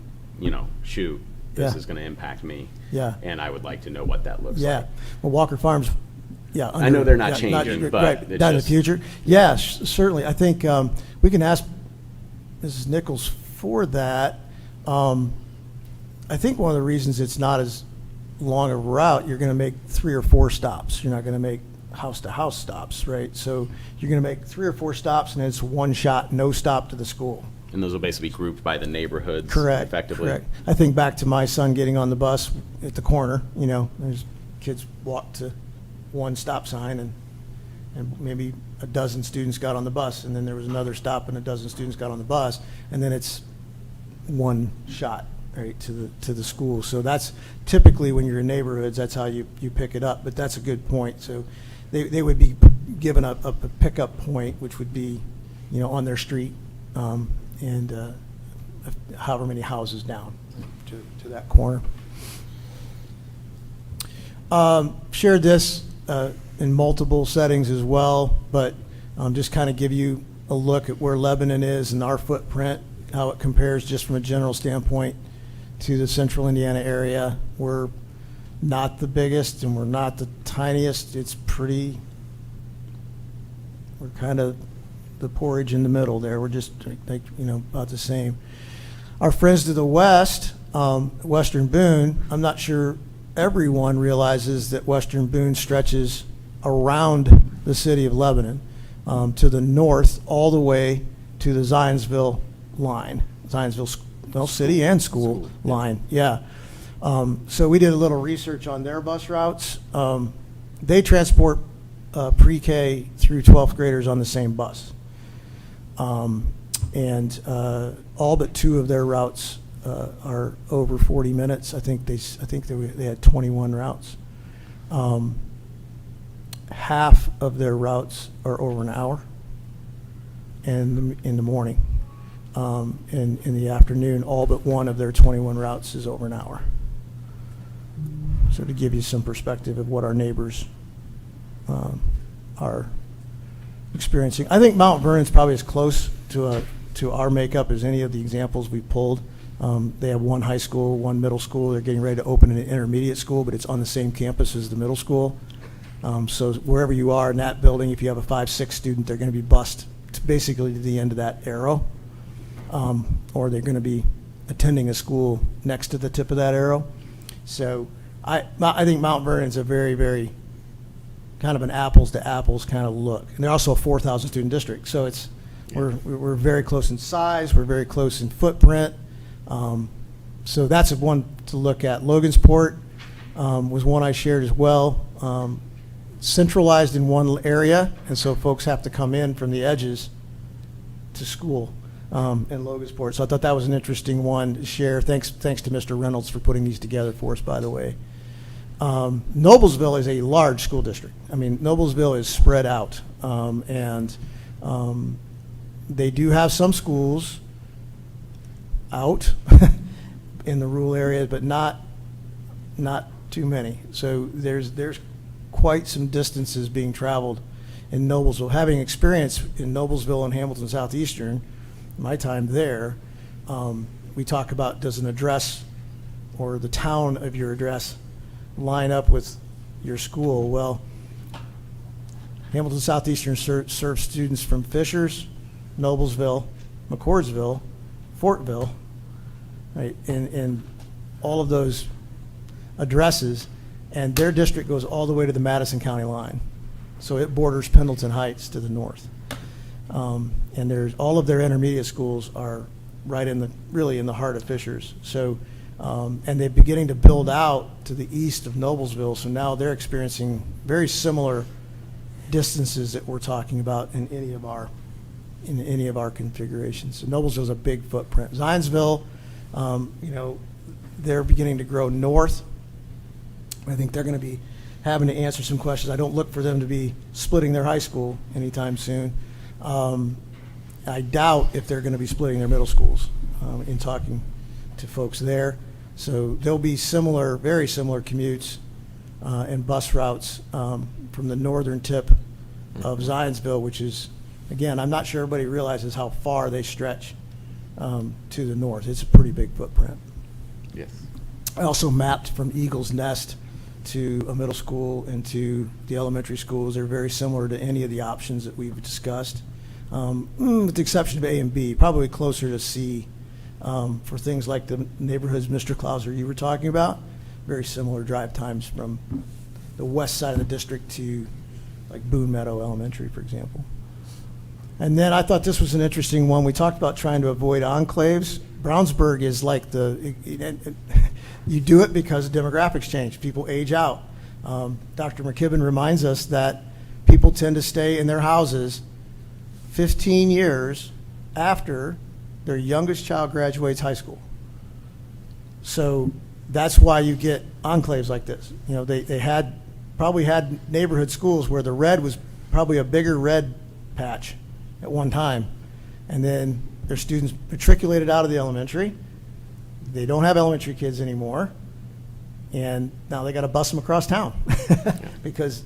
shoot, this Yeah. is going to impact me. Yeah. And I would like to know what that looks Yeah, like. well, Walker Farms, yeah. I know they're not yeah, changing, but right, it's not in the just- future. Yeah, certainly. I think we can ask Mrs. Nichols for that. I think one of the reasons it's not as long a route, you're going to make 3 or 4 stops. You're not going to make house-to-house stops, right? So you're going to make 3 or 4 stops, and it's one shot, no stop to the school. And those will basically be grouped by the neighborhoods Correct. effectively? Correct. I think back to my son getting on the bus at the corner, there's kids walked to one stop sign and maybe a dozen students got on the bus, and then there was another stop and a dozen students got on the bus, and then it's one shot, right, to the school. So that's typically when you're in neighborhoods, that's how you pick it up, but that's a good point. So they would be given a pickup point, which would be, on their street, and however many houses down to that corner. Shared this in multiple settings as well, but just kind of give you a look at where Lebanon is and our footprint, how it compares just from a general standpoint to the central Indiana area. We're not the biggest and we're not the tiniest. We're kind of the porridge in the middle there. We're just like, about the same. Our friends to the west, Western Boone, I'm not sure everyone realizes that Western Boone stretches around the city of Lebanon to the north all the way to the Zionsville line, Zionsville city and school line. Yeah. So we did a little research on their bus routes. They transport pre-K through 12th graders on the same bus. And all but 2 of their routes are over 40 minutes. I think they had 21 routes. Half of their routes are over an hour, and in the morning. In the afternoon, all but 1 of their 21 routes is over an hour. So to give you some perspective of what our neighbors are experiencing. I think Mount Vernon's probably as close to our makeup as any of the examples we pulled. They have 1 high school, 1 middle school. They're getting ready to open an intermediate school, but it's on the same campus as the middle school. So wherever you are in that building, if you have a 5-6 student, they're going to be bused to basically to the end of that arrow, or they're going to be attending a school next to the tip of that arrow. So I think Mount Vernon's a very, very kind of an apples to apples kind of look. And they're also a 4,000 student district. So we're very close in size. We're very close in footprint. So that's one to look at. Logansport was one I shared as well. Centralized in one area, and so folks have to come in from the edges to school in Logansport. So I thought that was an interesting one to share. Thanks to Mr. Reynolds for putting these together for us, by the way. Noblesville is a large school district. I mean, Noblesville is spread out, and they do have some schools out in the rural areas, but not too many. So there's quite some distances being traveled in Noblesville. Having experience in Noblesville and Hamilton Southeastern, my time there, we talk about, does an address or the town of your address line up with your school? Well, Hamilton Southeastern serves students from Fishers, Noblesville, McCordsville, Fortville, right, and all of those addresses, and their district goes all the way to the Madison County line. So it borders Pendleton Heights to the north. And there's all of their intermediate schools are right really in the heart of Fishers. So, and they're beginning to build out to the east of Noblesville, so now they're experiencing very similar distances that we're talking about in any of our configurations. So Noblesville is a big footprint. Zionsville, they're beginning to grow north. I think they're going to be having to answer some questions. I don't look for them to be splitting their high school anytime soon. I doubt if they're going to be splitting their middle schools in talking to folks there. So there'll be very similar commutes and bus routes from the northern tip of Zionsville, which is, again, I'm not sure everybody realizes how far they stretch to the north. It's a pretty big footprint. Yes. I also mapped from Eagles Nest to a middle school and to the elementary schools. They're very similar to any of the options that we've discussed, with the exception of A and B, probably closer to C for things like the neighborhoods Mr. Clauser you were talking about. Very similar drive times from the west side of the district to like Boone Meadow Elementary, for example. And then I thought this was an interesting one. We talked about trying to avoid enclaves. Brownsburg is like you do it because demographics change. People age out. Dr. McKibben reminds us that people tend to stay in their houses 15 years after their youngest child graduates high school. So that's why you get enclaves like this. They probably had neighborhood schools where the red was probably a bigger red patch at one time, and then their students matriculated out of the elementary. They don't have elementary kids anymore, and now they got to bus them across town because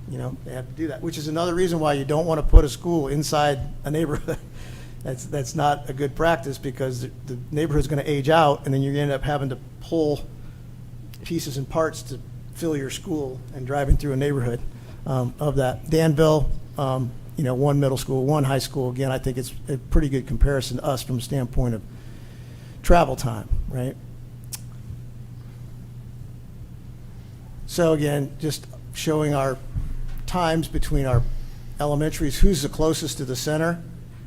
they have to do that, which is another reason why you don't want to put a school inside a neighborhood. That's not a good practice, because the neighborhood's going to age out, and then you're going to end up having to pull pieces and parts to fill your school and driving through a neighborhood of that. Danville, one middle school, one high school. Again, I think it's a pretty good comparison to us from a standpoint of travel time, right? So again, just showing our times between our elementaries, who's the closest to the center.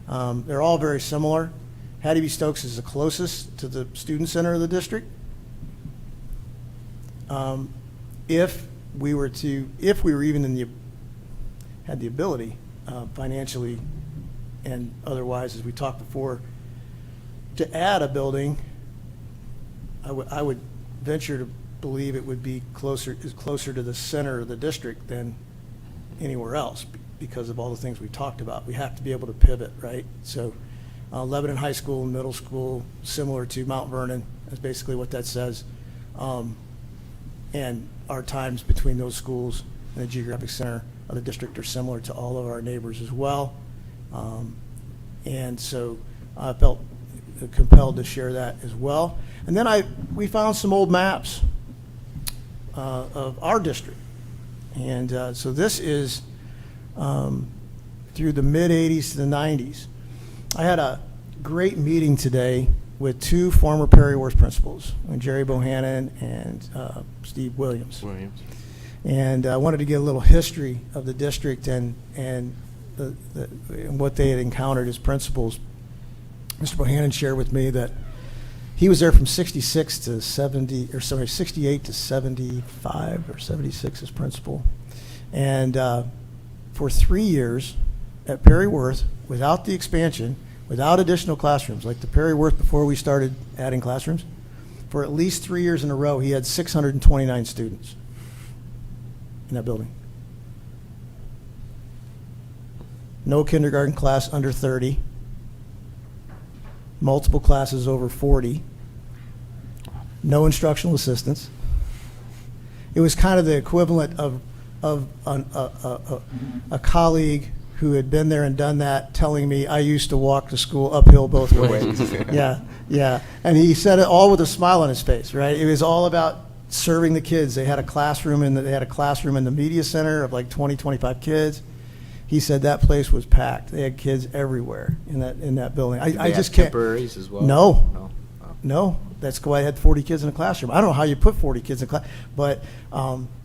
They're all very similar. Hattie B. Stokes is the closest to the student center of the district. If we were even had the ability financially and otherwise, as we talked before, to add a building, I would venture to believe it would be closer to the center of the district than anywhere else, because of all the things we talked about. We have to be able to pivot, right? So Lebanon High School and middle school, similar to Mount Vernon, is basically what that says. And our times between those schools and the geographic center of the district are similar to all of our neighbors as well. And so I felt compelled to share that as well. And then we found some old maps of our district. And so this is through the mid-'80s to the '90s. I had a great meeting today with two former Perry Worth principals, Jerry Bohannon and Steve Williams. And I wanted to get a little history of the district and what they had encountered as principals. Mr. Bohannon shared with me that he was there from 68 to 75 or 76 as principal. And for 3 years at Perry Worth, without the expansion, without additional classrooms, like the Perry Worth before we started adding classrooms, for at least 3 years in a row, he had 629 students. in that building. No kindergarten class under 30. Multiple classes over 40. No instructional assistants. It was kind of the equivalent of a colleague who had been there and done that telling me I used to walk to school uphill both ways. Yeah, yeah. And he said it all with a smile on his face, right? It was all about serving the kids. They had a classroom in the media center of like 20, 25 kids. He said that place was packed. They had kids everywhere in that building. Did I they just have can't. temporaries as well? No. No? Oh. No, that's why I had 40 kids in a classroom. I don't know how you put 40 kids in a class, but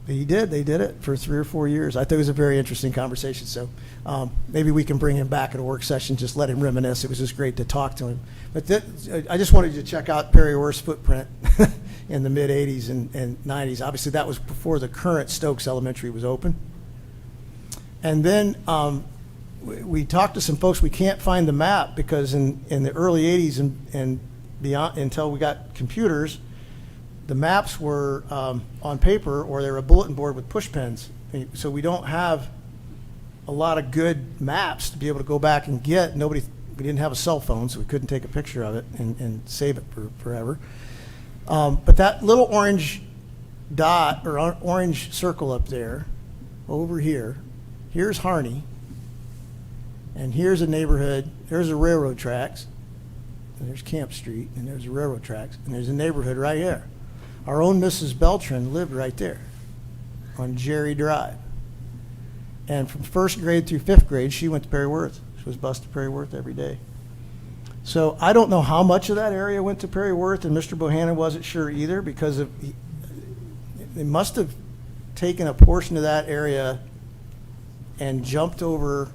he did. They did it for 3 or 4 years. I thought it was a very interesting conversation. So maybe we can bring him back at a work session, just let him reminisce. It was just great to talk to him. But I just wanted you to check out Perry Worth's footprint in the mid-'80s and '90s. Obviously, that was before the current Stokes Elementary was open. And then we talked to some folks. We can't find the map because in the early '80s and beyond, until we got computers, the maps were on paper or they were a bulletin board with push pins. So we don't have a lot of good maps to be able to go back and get. We didn't have a cell phone, so we couldn't take a picture of it and save it for forever. But that little orange dot or orange circle up there, over here, here's Harney, and here's a neighborhood, there's the railroad tracks, and there's Camp Street, and there's the railroad tracks, and there's a neighborhood right here. Our own Mrs. Beltran lived right there on Jerry Drive. And from 1st grade through 5th grade, she went to Perry Worth. She was bused to Perry Worth every day. So I don't know how much of that area went to Perry Worth, and Mr. Bohannon wasn't sure either because they must have taken a portion of that area and jumped over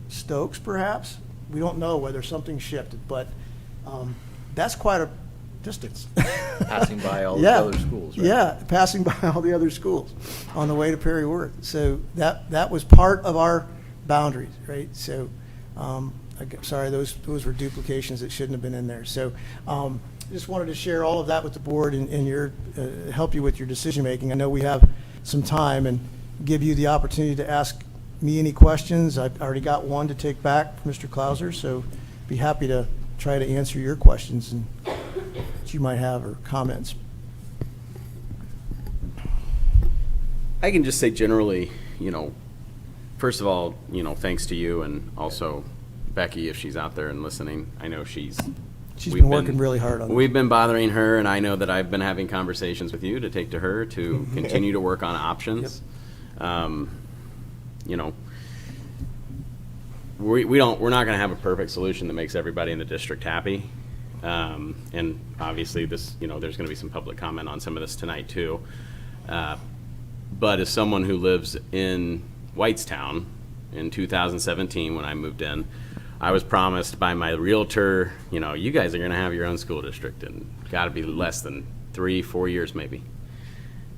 Stokes, perhaps. We don't know whether something shifted, but that's quite a distance. Passing by all Yeah. the other schools, right? Yeah, passing by all the other schools on the way to Perry Worth. So that was part of our boundaries, right? So, sorry, those were duplications that shouldn't have been in there. So, just wanted to share all of that with the board and help you with your decision making. I know we have some time and give you the opportunity to ask me any questions. I've already got one to take back from Mr. Clauser, so be happy to try to answer your questions and that you might have or comments. I can just say generally, first of all, thanks to you and also Becky if she's out there and listening. I know she's She's been working really hard on it. We've been bothering her, and I know that I've been having conversations with you to take to her to continue to work on options. We're not going to have a perfect solution that makes everybody in the district happy. And obviously this, there's going to be some public comment on some of this tonight too. But as someone who lives in Whitestown in 2017 when I moved in, I was promised by my realtor, you guys are going to have your own school district and got to be less than 3-4 years maybe.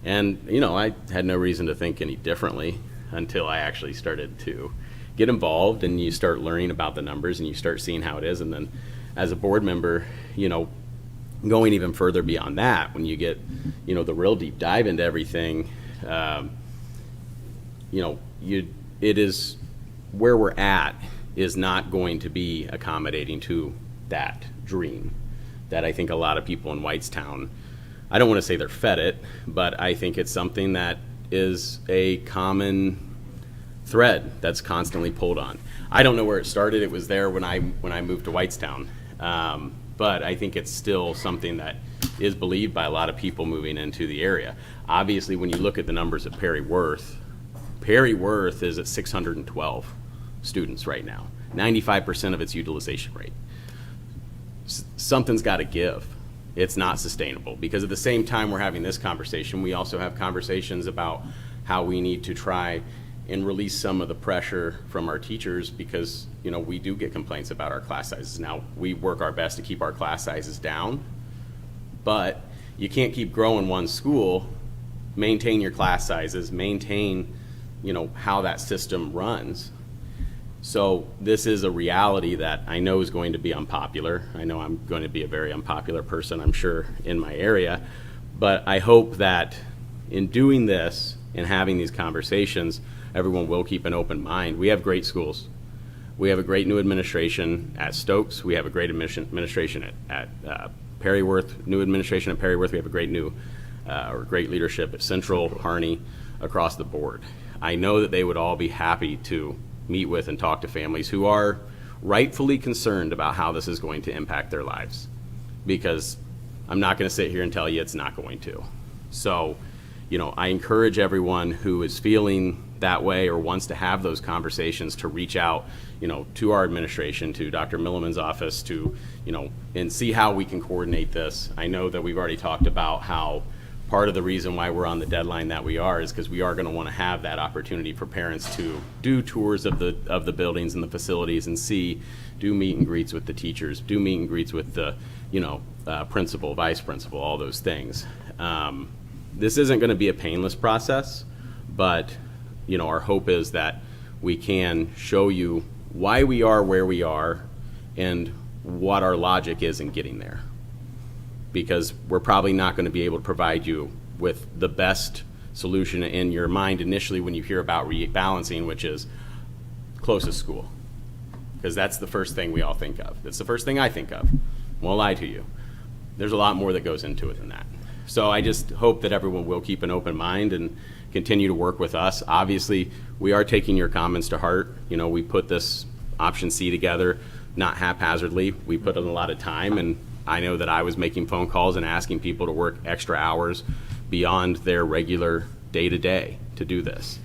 And, I had no reason to think any differently until I actually started to get involved and you start learning about the numbers and you start seeing how it is. And then as a board member, going even further beyond that, when you get, the real deep dive into everything, it is where we're at is not going to be accommodating to that dream that I think a lot of people in Whitestown, I don't want to say they're fed it, but I think it's something that is a common thread that's constantly pulled on. I don't know where it started. It was there when I moved to Whitestown. But I think it's still something that is believed by a lot of people moving into the area. Obviously, when you look at the numbers at Perry Worth is at 612 students right now, 95% of its utilization rate. Something's got to give. It's not sustainable because at the same time we're having this conversation, we also have conversations about how we need to try and release some of the pressure from our teachers because, we do get complaints about our class sizes. Now, we work our best to keep our class sizes down, but you can't keep growing one school, maintain your class sizes, maintain, how that system runs. So this is a reality that I know is going to be unpopular. I know I'm going to be a very unpopular person, I'm sure, in my area, but I hope that in doing this, and having these conversations, everyone will keep an open mind. We have great schools. We have a great new administration at Stokes. We have a great administration at Perryworth, new administration at Perryworth. We have a great great leadership at Central, Harney, across the board. I know that they would all be happy to meet with and talk to families who are rightfully concerned about how this is going to impact their lives, because I'm not going to sit here and tell you it's not going to. So, I encourage everyone who is feeling that way or wants to have those conversations to reach out, to our administration, to Dr. Milliman's office, to, and see how we can coordinate this. I know that we've already talked about how part of the reason why we're on the deadline that we are is because we are going to want to have that opportunity for parents to do tours of the buildings and the facilities and do meet and greets with the teachers, do meet and greets with the, principal, vice principal, all those things. This isn't going to be a painless process, but, our hope is that we can show you why we are where we are and what our logic is in getting there. Because we're probably not going to be able to provide you with the best solution in your mind initially when you hear about rebalancing, which is closest school. Because that's the first thing we all think of. That's the first thing I think of. Won't lie to you. There's a lot more that goes into it than that. So I just hope that everyone will keep an open mind and continue to work with us. Obviously, we are taking your comments to heart. We put this option C together, not haphazardly. We put in a lot of time, and I know that I was making phone calls and asking people to work extra hours beyond their regular day-to-day to do this.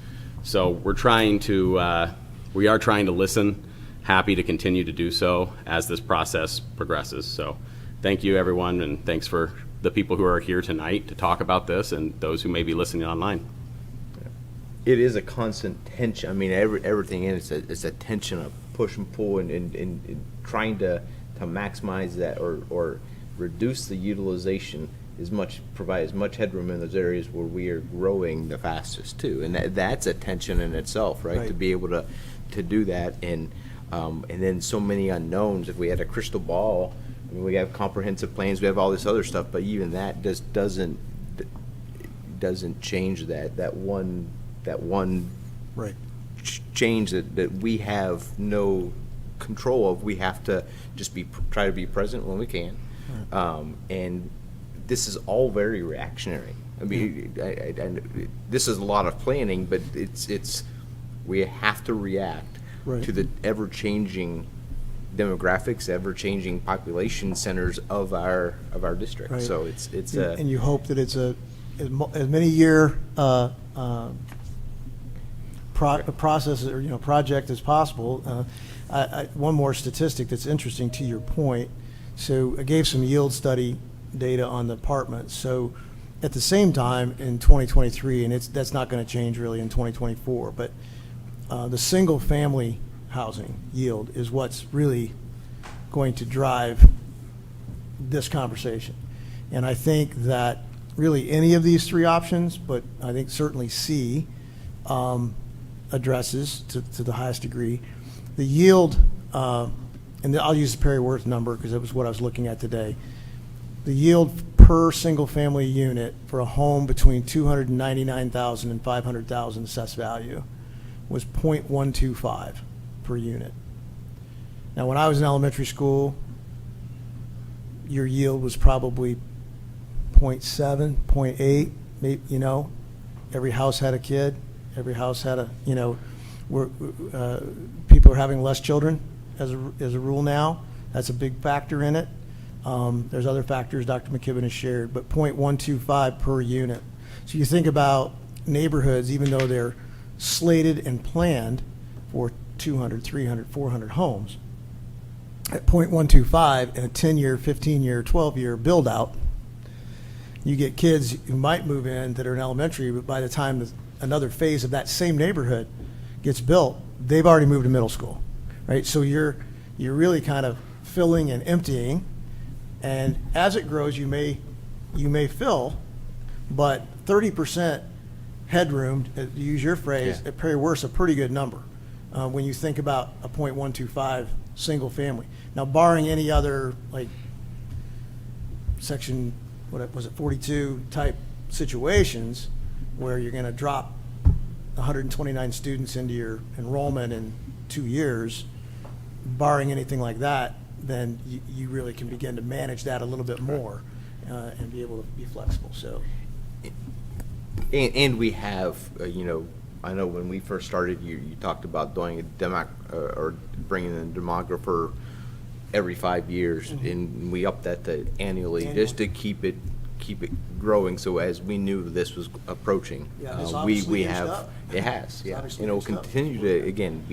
So we are trying to listen, happy to continue to do so as this process progresses. So thank you, everyone, and thanks for the people who are here tonight to talk about this and those who may be listening online. It is a constant tension. I mean, everything in it's a tension of push and pull and trying to maximize that or reduce the utilization provide as much headroom in those areas where we are growing the fastest too. And that's a tension in itself, right? To be able to do that and then so many unknowns. If we had a crystal ball, I mean, we have comprehensive plans, we have all this other stuff, but even that just doesn't change that one Right. change that we have no control of. We have to just try to be present when we can, and this is all very reactionary. I mean, this is a lot of planning, but we have to react to the ever-changing demographics, ever-changing population centers of our district. Right. So it's and you hope that it's as many year process or project as possible. One more statistic that's interesting to your point. So I gave some yield study data on the apartments. So at the same time in 2023, and that's not going to change really in 2024, but the single family housing yield is what's really going to drive this conversation. And I think that really any of these three options, but I think certainly C addresses to the highest degree. The yield, and I'll use the Perryworth number because it was what I was looking at today. The yield per single family unit for a home between $299,000 and $500,000 assessed value was 0.125 per unit. Now, when I was in elementary school, your yield was probably 0.7, 0.8, maybe, every house had a kid. Every house had a, people are having less children as a rule now. That's a big factor in it. There's other factors Dr. McKibben has shared, but 0.125 per unit. So you think about neighborhoods, even though they're slated and planned for 200, 300, 400 homes, at 0.125 in a 10-year, 15-year, 12-year build-out, you get kids who might move in that are in elementary, but by the time another phase of that same neighborhood gets built, they've already moved to middle school, right? So you're really kind of filling and emptying, and as it grows, you may fill, but 30% headroom, to use your phrase, at Perryworth's a pretty good number when you think about a 0.125 single family. Now, barring any other like section, what was it, 42 type situations where you're going to drop 129 students into your enrollment in 2 years, barring anything like that, then you really can begin to manage that a little bit more and be able to be flexible, so. And we have, I know when we first started, you talked about doing or bringing in a demographer every 5 years, and we upped that to annually, just to keep it growing. So as we knew this was approaching, Yeah, it's we obviously aged have up. it has, It's yeah, obviously and it will aged up. continue to again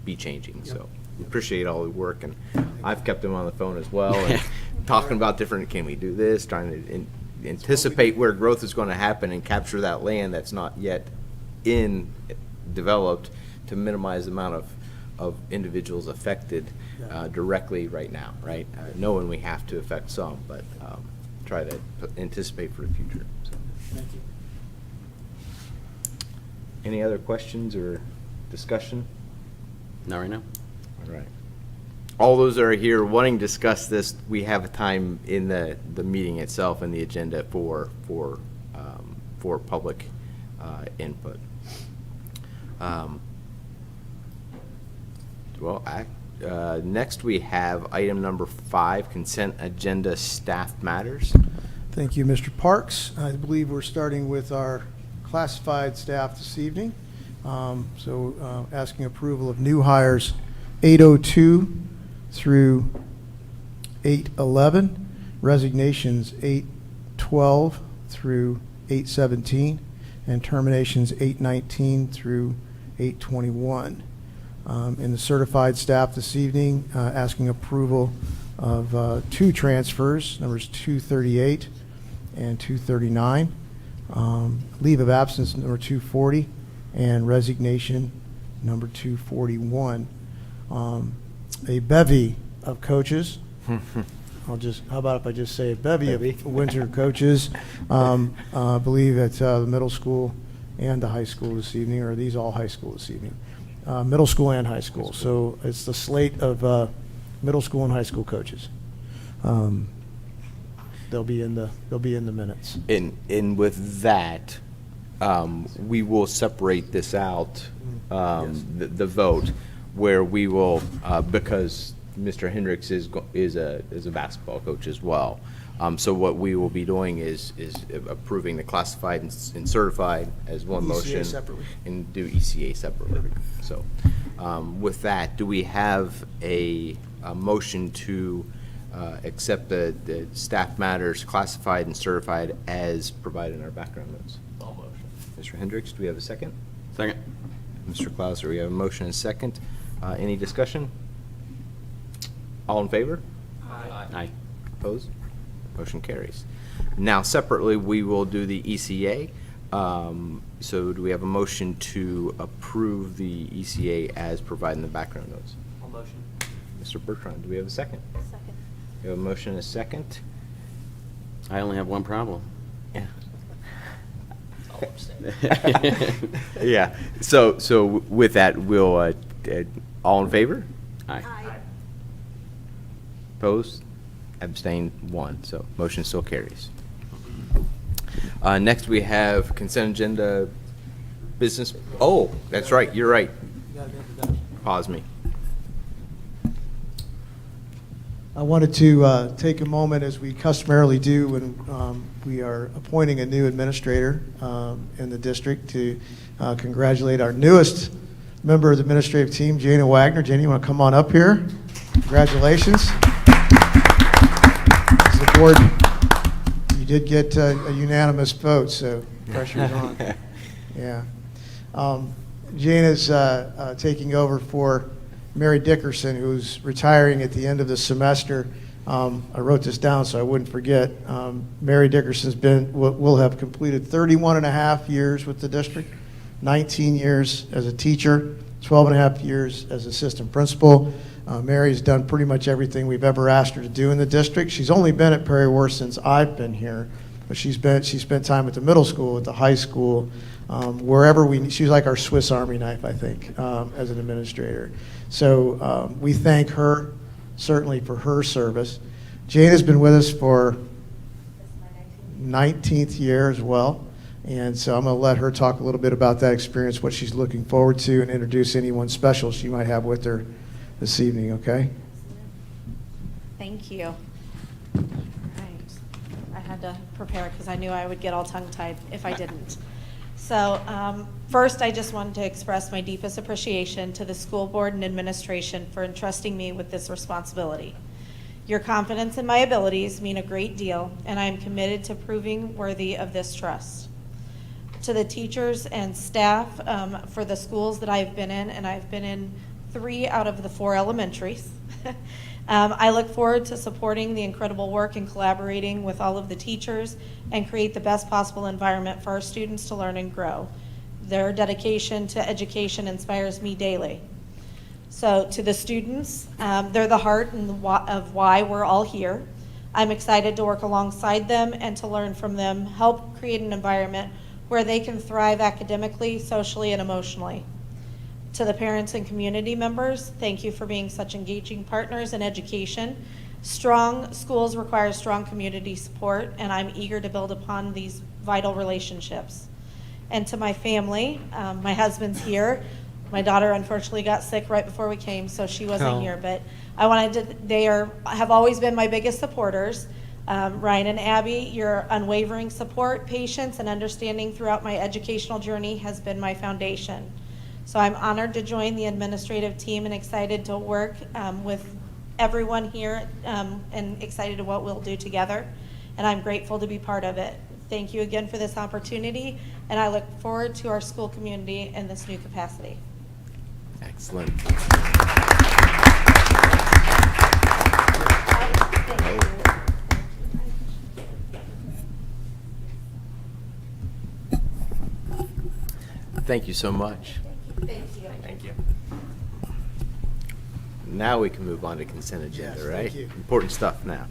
be changing. Yep. So we appreciate all the work, and I've kept them on the phone as well, and talking about different. Can we do this? Trying to anticipate where growth is going to happen and capture that land that's not yet developed, to minimize the amount of individuals affected directly right now, right? Knowing we have to affect some, but try to anticipate for the future. So. Thank you. Any other questions or discussion? Not right now. All right. All those that are here wanting to discuss this, we have a time in the meeting itself and the agenda for public input. Next we have item number 5, consent agenda staff matters. Thank you, Mr. Parks. I believe we're starting with our classified staff this evening. Asking approval of new hires 802 through 811, resignations 812 through 817, and terminations 819 through 821. In the certified staff this evening, asking approval of 2 transfers, numbers 238 and 239, leave of absence number 240, and resignation number 241. A bevy of coaches. How about if I just say a bevy of winter coaches, I believe at the middle school and the high school this evening, or are these all high school this evening? Middle school and high school. So it's the slate of middle school and high school coaches. They'll be in the minutes. And with that, we will separate this out, the vote, where we will, because Mr. Hendricks is a basketball coach as well. So what we will be doing is approving the classified and certified as one ECA motion. separately. And do ECA separately. So with that, do we have a motion to accept the staff matters classified and certified as provided in our background notes? All motion. Mr. Hendricks, do we have a second? Second. Mr. Clauser, we have a motion and a second. Any discussion? All in favor? Aye. Opposed? Motion carries. Now separately, we will do the ECA. So do we have a motion to approve the ECA as provided in the background notes? All motion. Mr. Bertrand, do we have a second? Second. We have a motion and a second. I only have one problem. Yeah. I'll abstain. Yeah. So with that, we'll, all in favor? Aye. Opposed? Abstained, 1. So motion still carries. Next, we have consent agenda business. Oh, that's right. You're right. Pause me. I wanted to take a moment, as we customarily do when we are appointing a new administrator in the district, to congratulate our newest member of the administrative team, Jana Wagner. Jana, you want to come on up here? Congratulations. As the board, you did get a unanimous vote, so pressure's on. Yeah. Jana's taking over for Mary Dickerson, who's retiring at the end of the semester. I wrote this down so I wouldn't forget. Mary Dickerson's will have completed 31 and a half years with the district, 19 years as a teacher, 12 and a half years as assistant principal. Mary's done pretty much everything we've ever asked her to do in the district. She's only been at Perry Worth since I've been here, but she spent time at the middle school, at the high school, wherever she's like our Swiss Army knife, I think, as an administrator. So we thank her certainly for her service. Jane has been with us for 19th year as well, And so I'm going to let her talk a little bit about that experience, what she's looking forward to, and introduce anyone special she might have with her this evening, okay? Thank you. All right. I had to prepare because I knew I would get all tongue-tied if I didn't. So first, I just wanted to express my deepest appreciation to the school board and administration for entrusting me with this responsibility. Your confidence in my abilities mean a great deal, and I am committed to proving worthy of this trust. To the teachers and staff for the schools that I've been in, and I've been in 3 out of the 4 elementaries. I look forward to supporting the incredible work and collaborating with all of the teachers and create the best possible environment for our students to learn and grow. Their dedication to education inspires me daily. So to the students, they're the heart and of why we're all here. I'm excited to work alongside them and to learn from them, help create an environment where they can thrive academically, socially, and emotionally. To the parents and community members, thank you for being such engaging partners in education. Strong schools require strong community support, and I'm eager to build upon these vital relationships. And to my family, my husband's here. My daughter unfortunately got sick right before we came, so she wasn't here, but I wanted to, have always been my biggest supporters. Ryan and Abby, your unwavering support, patience, and understanding throughout my educational journey has been my foundation. So I'm honored to join the administrative team and excited to work with everyone here and excited to what we'll do together. And I'm grateful to be part of it. Thank you again for this opportunity, and I look forward to our school community in this new capacity. Excellent. Thank you so much. Thank you. Thank you. Now we can move on to consent agenda, Yes, right? thank you. Important stuff now.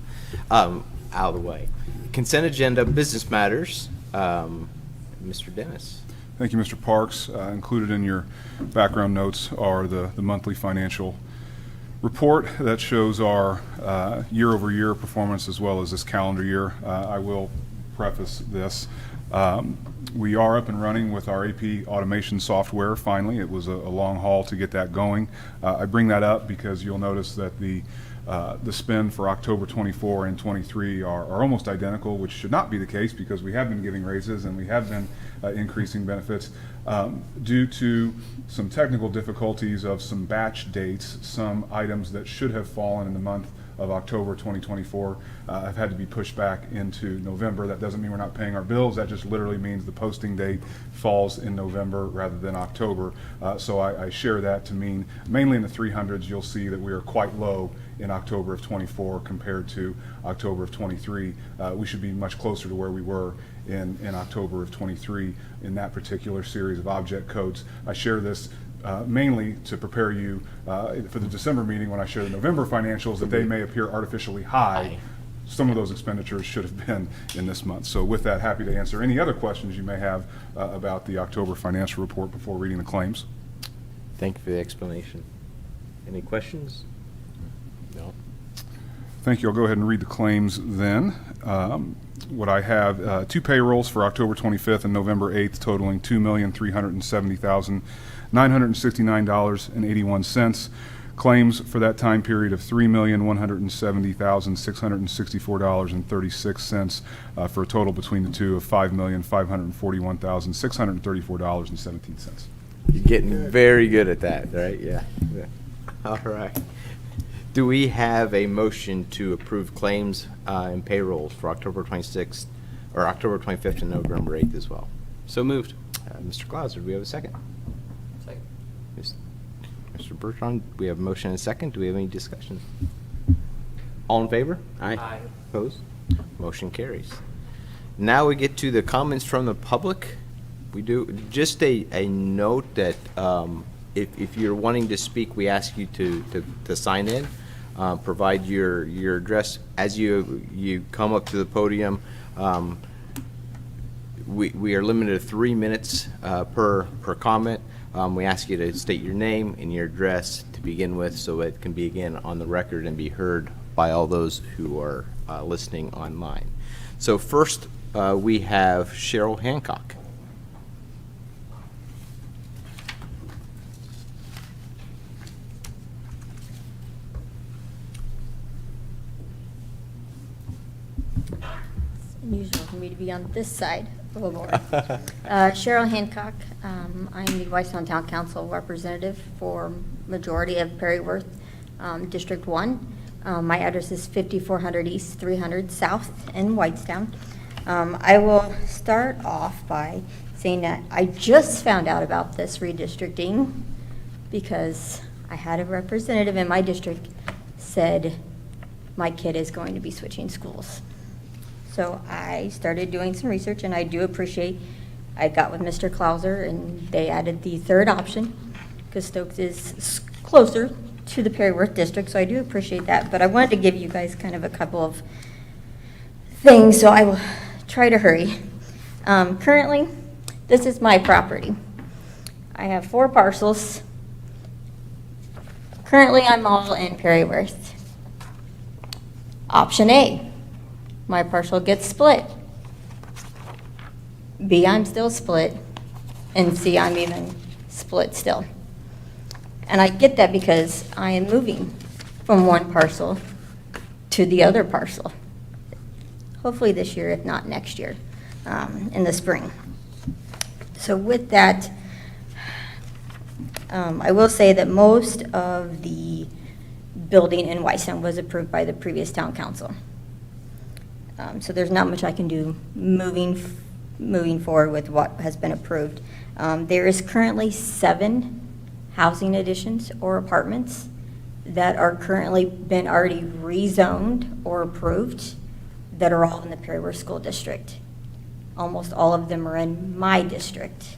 Out of the way. Consent agenda, business matters. Mr. Dennis. Thank you, Mr. Parks. Included in your background notes are the monthly financial report that shows our year-over-year performance as well as this calendar year. I will preface this. We are up and running with our AP automation software finally. It was a long haul to get that going. I bring that up because you'll notice that the spend for October 24 and 23 are almost identical, which should not be the case because we have been giving raises and we have been increasing benefits. Due to some technical difficulties of some batch dates, some items that should have fallen in the month of October 2024 have had to be pushed back into November. That doesn't mean we're not paying our bills. That just literally means the posting date falls in November rather than October. So I share that to mean mainly in the 300s you'll see that we are quite low in October of 24 compared to October of 23. We should be much closer to where we were in October of 23 in that particular series of object codes. I share this mainly to prepare you for the December meeting when I share the November financials that they may appear artificially high. Some of those expenditures should have been in this month. So with that, happy to answer any other questions you may have about the October financial report before reading the claims. Thank you for the explanation. Any questions? No. Thank you. I'll go ahead and read the claims then. What I have, 2 payrolls for October 25th and November 8th totaling $2,370,969.81. Claims for that time period of $3,170,664.36 for a total between the two of $5,541,634.17. You're getting very good at that, right? Yeah. All right. Do we have a motion to approve claims and payrolls for October 26th, or October 25th and November 8th as well? So moved. Mr. Clauser, do we have a second? Second. Mr. Bertrand, we have a motion and a second. Do we have any discussion? All in favor? Aye. Opposed? Motion carries. Now we get to the comments from the public. We do, just a note that if you're wanting to speak, we ask you to sign in. Provide your address as you come up to the podium. We are limited to 3 minutes per comment. We ask you to state your name and your address to begin with, so it can be again on the record and be heard by all those who are listening online. So first, we have Cheryl Hancock. unusual for me to be on this side of the board. Cheryl Hancock. I'm the Whitestone Town Council representative for majority of Perryworth, District 1. My address is 5400 East, 300 South in Whitestown. I will start off by saying that I just found out about this redistricting because I had a representative in my district said my kid is going to be switching schools. So I started doing some research, and I do appreciate, I got with Mr. Clauser, and they added the third option, because Stokes is closer to the Perryworth district, so I do appreciate that. But I wanted to give you guys kind of a couple of things, so I will try to hurry. Currently, this is my property. I have 4 parcels. Currently, I'm all in Perryworth. Option A, my parcel gets split. B, I'm still split. And C, I'm even split still. And I get that because I am moving from one parcel to the other parcel. Hopefully this year, if not next year, in the spring. So with that, I will say that most of the building in Whitestone was approved by the previous town council. So there's not much I can do moving forward with what has been approved. There is currently 7 housing additions or apartments that are currently been already rezoned or approved that are all in the Perryworth School District. Almost all of them are in my district.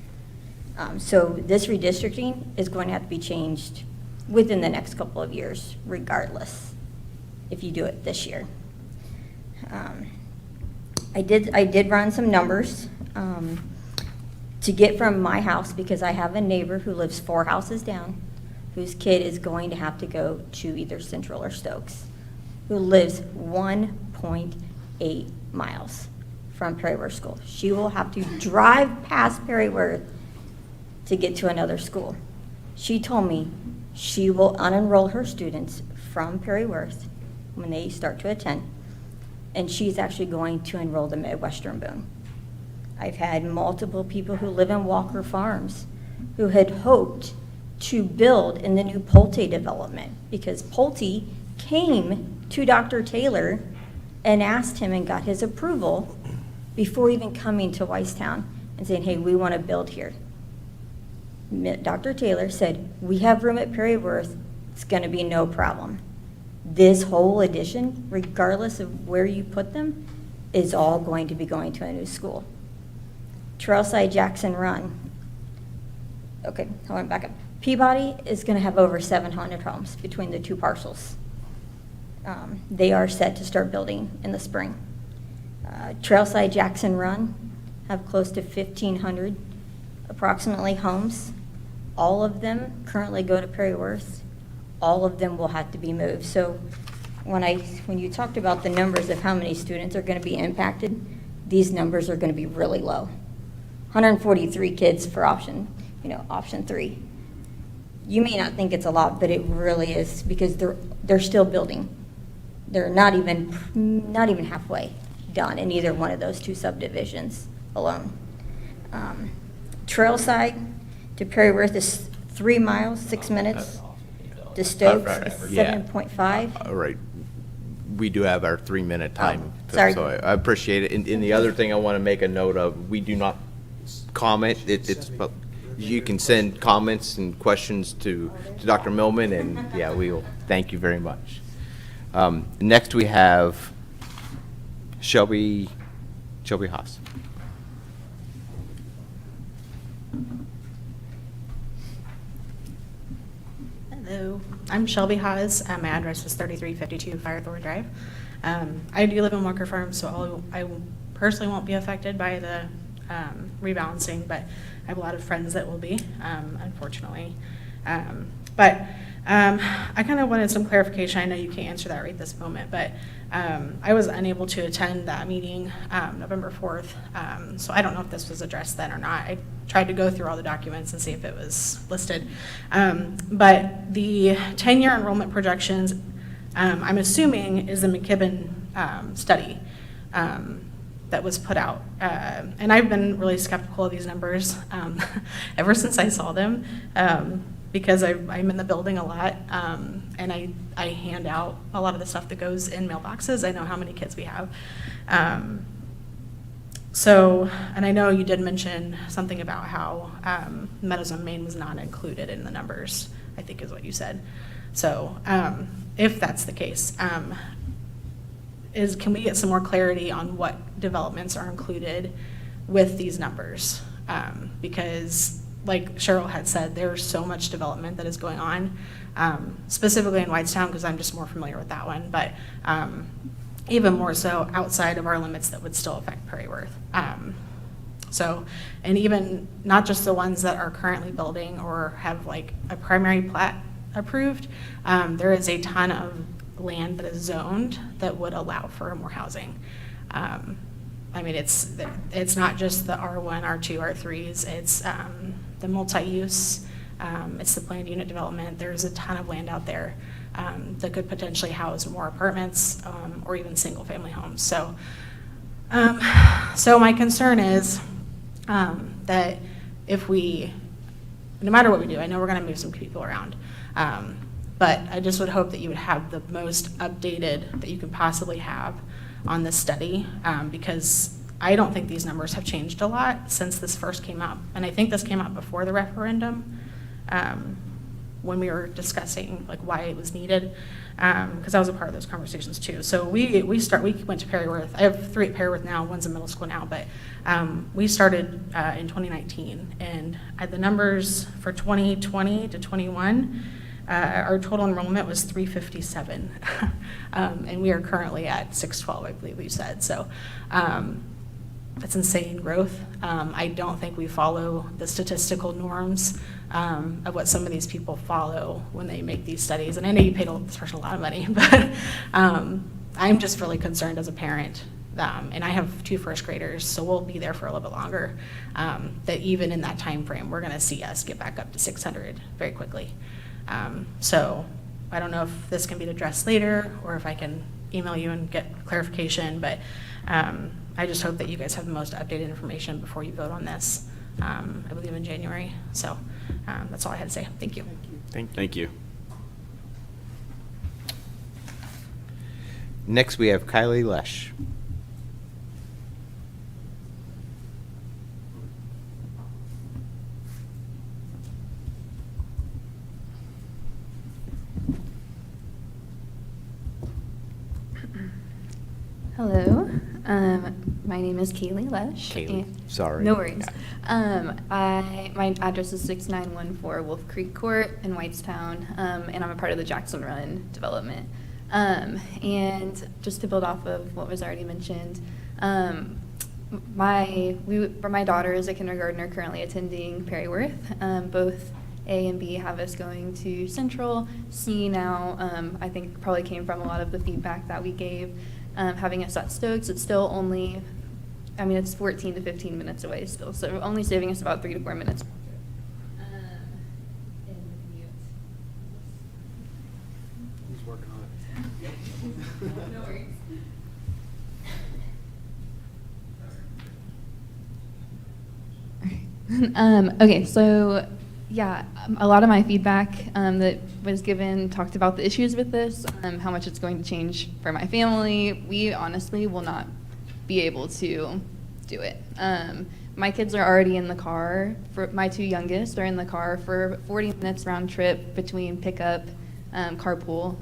So this redistricting is going to have to be changed within the next couple of years, regardless, if you do it this year. I did run some numbers to get from my house, because I have a neighbor who lives 4 houses down, whose kid is going to have to go to either Central or Stokes, who lives 1.8 miles from Perryworth School. She will have to drive past Perryworth to get to another school. She told me she will unenroll her students from Perryworth when they start to attend, and she's actually going to enroll them at Western Boone. I've had multiple people who live in Walker Farms who had hoped to build in the new Pulte development, because Pulte came to Dr. Taylor and asked him and got his approval before even coming to Whitestone and saying, hey, we want to build here. Dr. Taylor said, we have room at Perryworth, it's going to be no problem. This whole addition, regardless of where you put them, is all going to be going to a new school. Trailside Jackson Run. Okay, I went back up. Peabody is going to have over 700 homes between the 2 parcels. They are set to start building in the spring. Trailside Jackson Run have close to 1,500 approximately homes. All of them currently go to Perryworth. All of them will have to be moved. So when you talked about the numbers of how many students are going to be impacted, these numbers are going to be really low. 143 kids for option 3. You may not think it's a lot, but it really is, because they're still building. They're not even halfway done in either one of those 2 subdivisions alone. Trailside to Perryworth is 3 miles, 6 minutes. To Stokes is Yeah. 7.5. All right. We do have our 3-minute time. sorry. So I appreciate it. And the other thing I want to make a note of, we do not comment. You can send comments and questions to Dr. Millman, and yeah, we will. Thank you very much. Next, we have Shelby Haas. Hello, I'm Shelby Haas. My address is 3352 Firethorn Drive. I do live in Walker Farms, so I personally won't be affected by the rebalancing, but I have a lot of friends that will be, unfortunately. But I kind of wanted some clarification. I know you can't answer that right this moment, but I was unable to attend that meeting November 4th, so I don't know if this was addressed then or not. I tried to go through all the documents and see if it was listed. But the 10-year enrollment projections, I'm assuming, is the McKibben study. that was put out. And I've been really skeptical of these numbers ever since I saw them, because I'm in the building a lot, and I hand out a lot of the stuff that goes in mailboxes. I know how many kids we have. So, and I know you did mention something about how Meadowsville, Maine was not included in the numbers, I think is what you said. So if that's the case, can we get some more clarity on what developments are included with these numbers? Because like Cheryl had said, there's so much development that is going on, specifically in Whitestown, because I'm just more familiar with that one, but even more so outside of our limits that would still affect Prairie Worth. So, and even not just the ones that are currently building or have like a primary plat approved, there is a ton of land that is zoned that would allow for more housing. I mean, it's not just the R1, R2, R3s, it's the multi-use, it's the planned unit development. There's a ton of land out there that could potentially house more apartments or even single-family homes. So, so my concern is that if we, no matter what we do, I know we're going to move some people around, but I just would hope that you would have the most updated that you could possibly have on this study, because I don't think these numbers have changed a lot since this first came up. And I think this came up before the referendum, when we were discussing like why it was needed, because I was a part of those conversations too. So we went to Prairie Worth. I have 3 at Prairie Worth now, one's in middle school now, but we started in 2019, and the numbers for 2020 to 21, our total enrollment was 357, and we are currently at 612, I believe we said. So that's insane growth. I don't think we follow the statistical norms of what some of these people follow when they make these studies. And I know you paid this person a lot of money, but I'm just really concerned as a parent. And I have 2 first graders, so we'll be there for a little bit longer, that even in that time frame, we're going to see us get back up to 600 very quickly. So I don't know if this can be addressed later or if I can email you and get clarification, but I just hope that you guys have the most updated information before you vote on this, I believe in January. So that's all I had to say. Thank you. Thank you. Next, we have Kylie Lesh. Hello, my name is Kaylee Lesh. Kaylee, and- sorry. No worries. My address is 6914 Wolf Creek Court in Whitestown, and I'm a part of the Jackson Run development. And just to build off of what was already mentioned, my daughter is a kindergartner currently attending Prairie Worth. Both A and B have us going to Central. C now, I think probably came from a lot of the feedback that we gave. Having us at Stokes, it's still only, I mean, it's 14 to 15 minutes away still, so only saving us about 3 to 4 minutes. He's working on it. No worries. Okay, so yeah, a lot of my feedback that was given talked about the issues with this, how much it's going to change for my family. We honestly will not be able to do it. My kids are already in the car. For my 2 youngest are in the car for 40 minutes round trip between pickup, carpool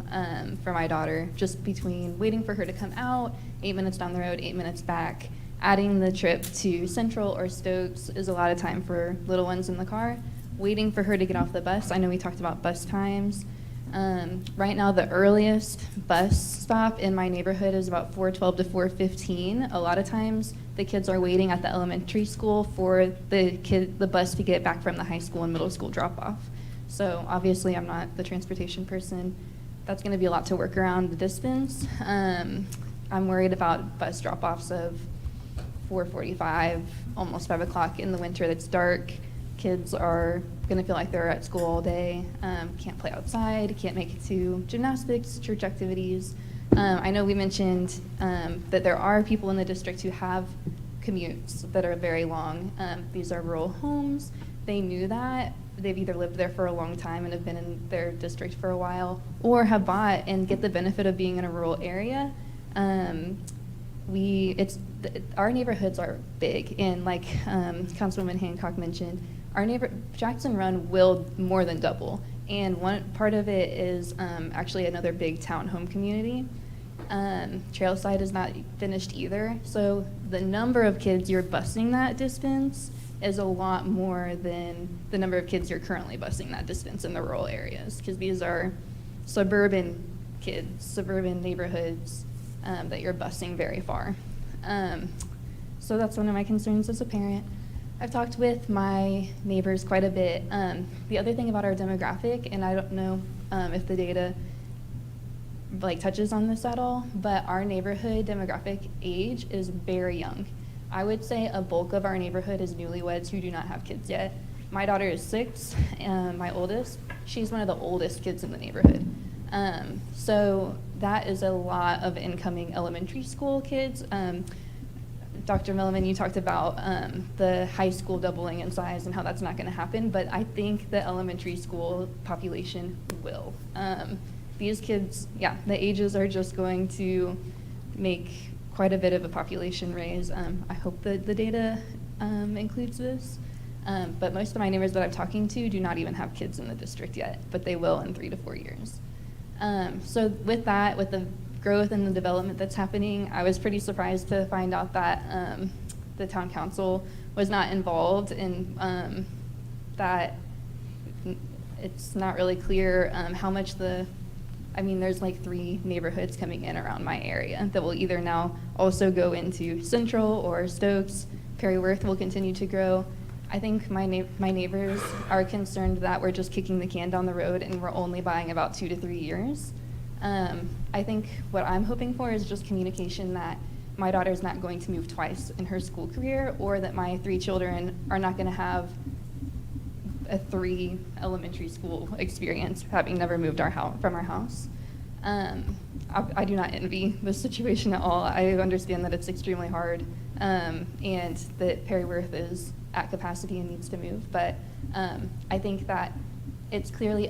for my daughter, just between waiting for her to come out, 8 minutes down the road, 8 minutes back. Adding the trip to Central or Stokes is a lot of time for little ones in the car. Waiting for her to get off the bus. I know we talked about bus times. Right now, the earliest bus stop in my neighborhood is about 4:12 to 4:15. A lot of times, the kids are waiting at the elementary school for the bus to get back from the high school and middle school drop-off. So obviously, I'm not the transportation person. That's going to be a lot to work around the distance. I'm worried about bus drop-offs of 4:45, almost 5 o'clock in the winter that's dark. Kids are going to feel like they're at school all day, can't play outside, can't make it to gymnastics, church activities. I know we mentioned that there are people in the district who have commutes that are very long. These are rural homes. They knew that. They've either lived there for a long time and have been in their district for a while, or have bought and get the benefit of being in a rural area. Our neighborhoods are big, and like Councilwoman Hancock mentioned, Jackson Run will more than double. And one part of it is actually another big townhome community. Trailside is not finished either, so the number of kids you're busing that distance is a lot more than the number of kids you're currently busing that distance in the rural areas, because these are suburban kids, suburban neighborhoods that you're busing very far. So that's one of my concerns as a parent. I've talked with my neighbors quite a bit. The other thing about our demographic, and I don't know if the data touches on this at all, but our neighborhood demographic age is very young. I would say a bulk of our neighborhood is newlyweds who do not have kids yet. My daughter is 6, my oldest. She's one of the oldest kids in the neighborhood. So that is a lot of incoming elementary school kids. Dr. Milliman, you talked about the high school doubling in size and how that's not going to happen, but I think the elementary school population will. These kids, the ages are just going to make quite a bit of a population raise. I hope that the data includes this, but most of my neighbors that I'm talking to do not even have kids in the district yet, but they will in 3 to 4 years. So with that, with the growth and the development that's happening, I was pretty surprised to find out that the town council was not involved in that. It's not really clear how much there's like 3 neighborhoods coming in around my area that will either now also go into Central or Stokes. Perry Worth will continue to grow. I think my neighbors are concerned that we're just kicking the can down the road and we're only buying about 2 to 3 years. I think what I'm hoping for is just communication that my daughter's not going to move twice in her school career, or that my 3 children are not going to have a 3 elementary school experience, having never moved from our house. I do not envy this situation at all. I understand that it's extremely hard, and that Perry Worth is at capacity and needs to move, but I think that it's clearly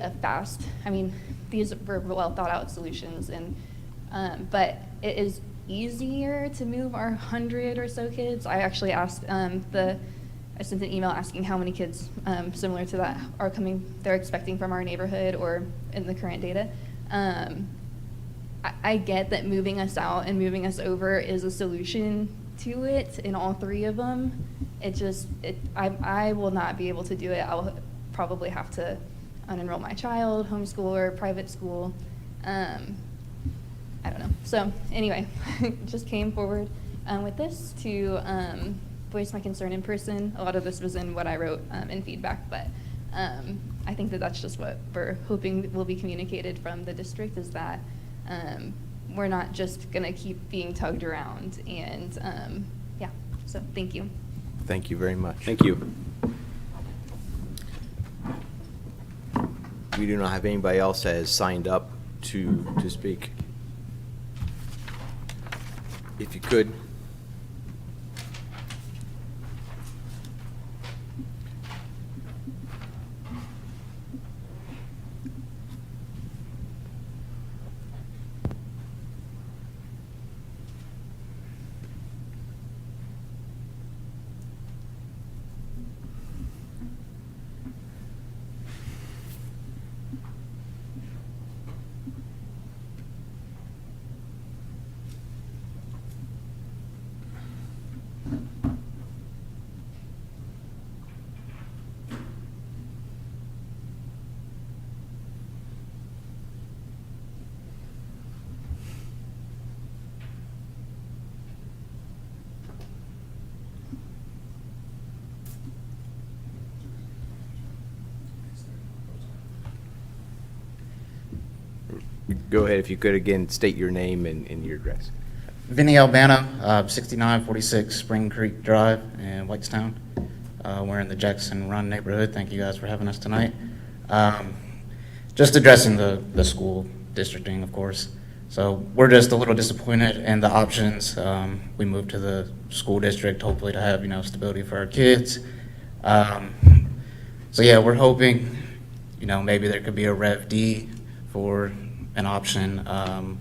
these were well thought out solutions, and but it is easier to move our 100 or so kids. I actually asked I sent an email asking how many kids similar to that they're expecting from our neighborhood or in the current data. I get that moving us out and moving us over is a solution to it in all 3 of them. I will not be able to do it. I'll probably have to unenroll my child, homeschool or private school. I don't know. So anyway, just came forward with this to voice my concern in person. A lot of this was in what I wrote in feedback, but I think that that's just what we're hoping will be communicated from the district, is that we're not just going to keep being tugged around. And so thank you. Thank you very much. Thank you. We do not have anybody else that has signed up to speak. If you could. Go ahead, if you could, again, state your name and your address. Vinny Albano, 6946 Spring Creek Drive in Whitestown. We're in the Jackson Run neighborhood. Thank you guys for having us tonight. Just addressing the school districting, of course. So we're just a little disappointed in the options. We moved to the school district hopefully to have, stability for our kids. So yeah, we're hoping, maybe there could be a Rev D for an option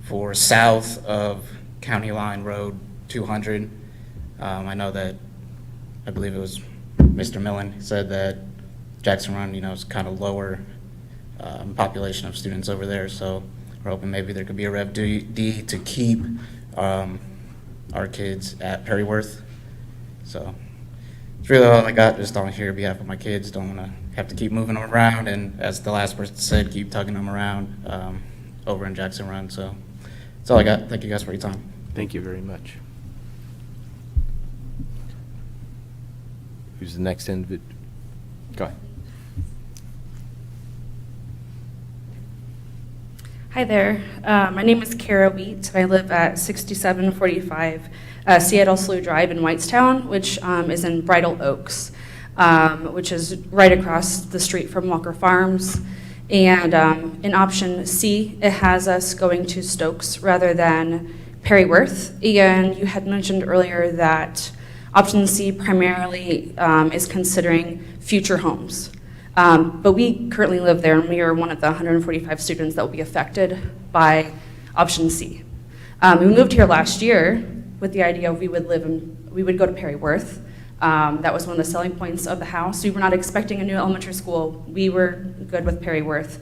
for south of County Line Road 200. I know that, I believe it was Mr. Millen said that Jackson Run, is kind of lower population of students over there. So we're hoping maybe there could be a Rev D to keep our kids at Perryworth. So it's really all I got, just on here on behalf of my kids. Don't want to have to keep moving them around, and as the last person said, keep tugging them around over in Jackson Run. So that's all I got. Thank you guys for your time. Thank you very much. Who's the next individual? Go ahead. Hi there. My name is Kara Wheat, and I live at 6745 Seattle Slough Drive in Whitestown, which is in Bridal Oaks, which is right across the street from Walker Farms. And in option C, it has us going to Stokes rather than Perryworth. And you had mentioned earlier that option C primarily is considering future homes. But we currently live there, and we are one of the 145 students that will be affected by option C. We moved here last year with the idea we would go to Perryworth. That was one of the selling points of the house. We were not expecting a new elementary school. We were good with Perryworth.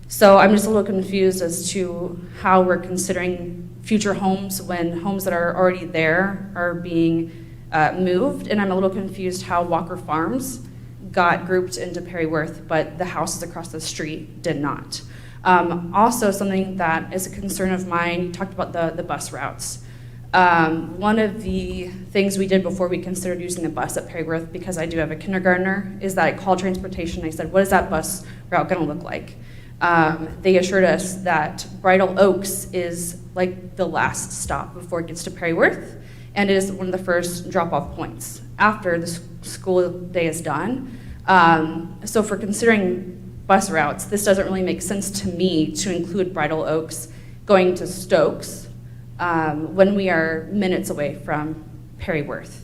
So I'm just a little confused as to how we're considering future homes when homes that are already there are being moved. And I'm a little confused how Walker Farms got grouped into Perryworth, but the houses across the street did not. Also, something that is a concern of mine, you talked about the bus routes. One of the things we did before we considered using the bus at Perryworth, because I do have a kindergartner, is that I called transportation. I said, what is that bus route going to look like? They assured us that Bridal Oaks is like the last stop before it gets to Perryworth, and it is one of the first drop-off points after the school day is done. So for considering bus routes, this doesn't really make sense to me to include Bridal Oaks going to Stokes when we are minutes away from Perryworth.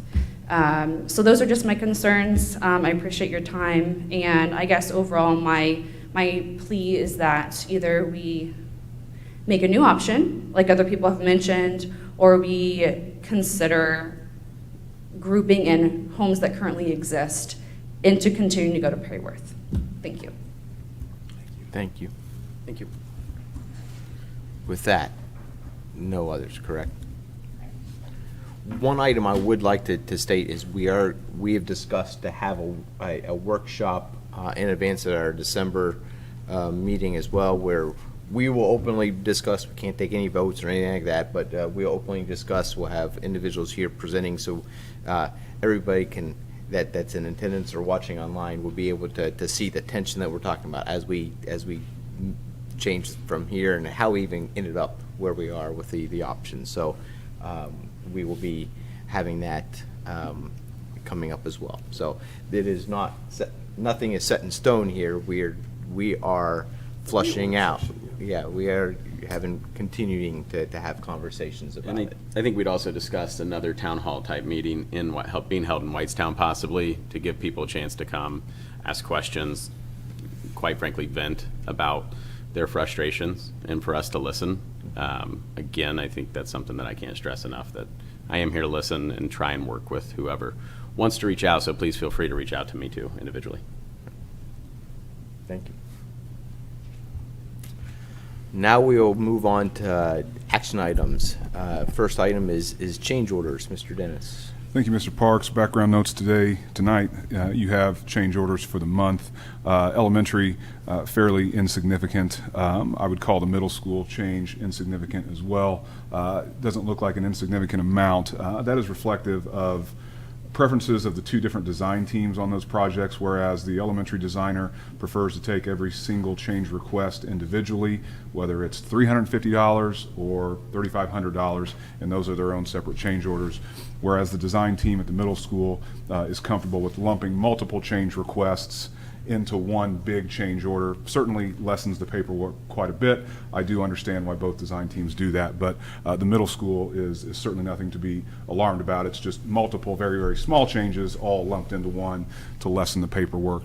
So those are just my concerns. I appreciate your time, and I guess overall my plea is that either we make a new option, like other people have mentioned, or we consider grouping in homes that currently exist into continuing to go to Perryworth. Thank you. Thank you. Thank you. With that, no others, correct? One item I would like to state is we have discussed to have a workshop in advance of our December meeting as well, where we will openly discuss. We can't take any votes or anything like that, but we'll openly discuss. We'll have individuals here presenting, so everybody that's in attendance or watching online will be able to see the tension that we're talking about as we change from here and how we even ended up where we are with the options. So we will be having that coming up as well. So it is not set, nothing is set in stone here. We are flushing out. Yeah, we are continuing to have conversations about it. I think we'd also discussed another town hall type meeting being held in Whitestown possibly, to give people a chance to come, ask questions, quite frankly vent about their frustrations, and for us to listen. Again, I think that's something that I can't stress enough, that I am here to listen and try and work with whoever wants to reach out, so please feel free to reach out to me too, individually. Thank you. Now we'll move on to action items. First item is change orders. Mr. Dennis. Thank you, Mr. Parks. Background notes tonight, you have change orders for the month. Elementary, fairly insignificant. I would call the middle school change insignificant as well. Doesn't look like an insignificant amount. That is reflective of preferences of the two different design teams on those projects, whereas the elementary designer prefers to take every single change request individually, whether it's $350 or $3,500, and those are their own separate change orders, whereas the design team at the middle school is comfortable with lumping multiple change requests into one big change order. Certainly lessens the paperwork quite a bit. I do understand why both design teams do that, but the middle school is certainly nothing to be alarmed about. It's just multiple very, very small changes all lumped into one to lessen the paperwork.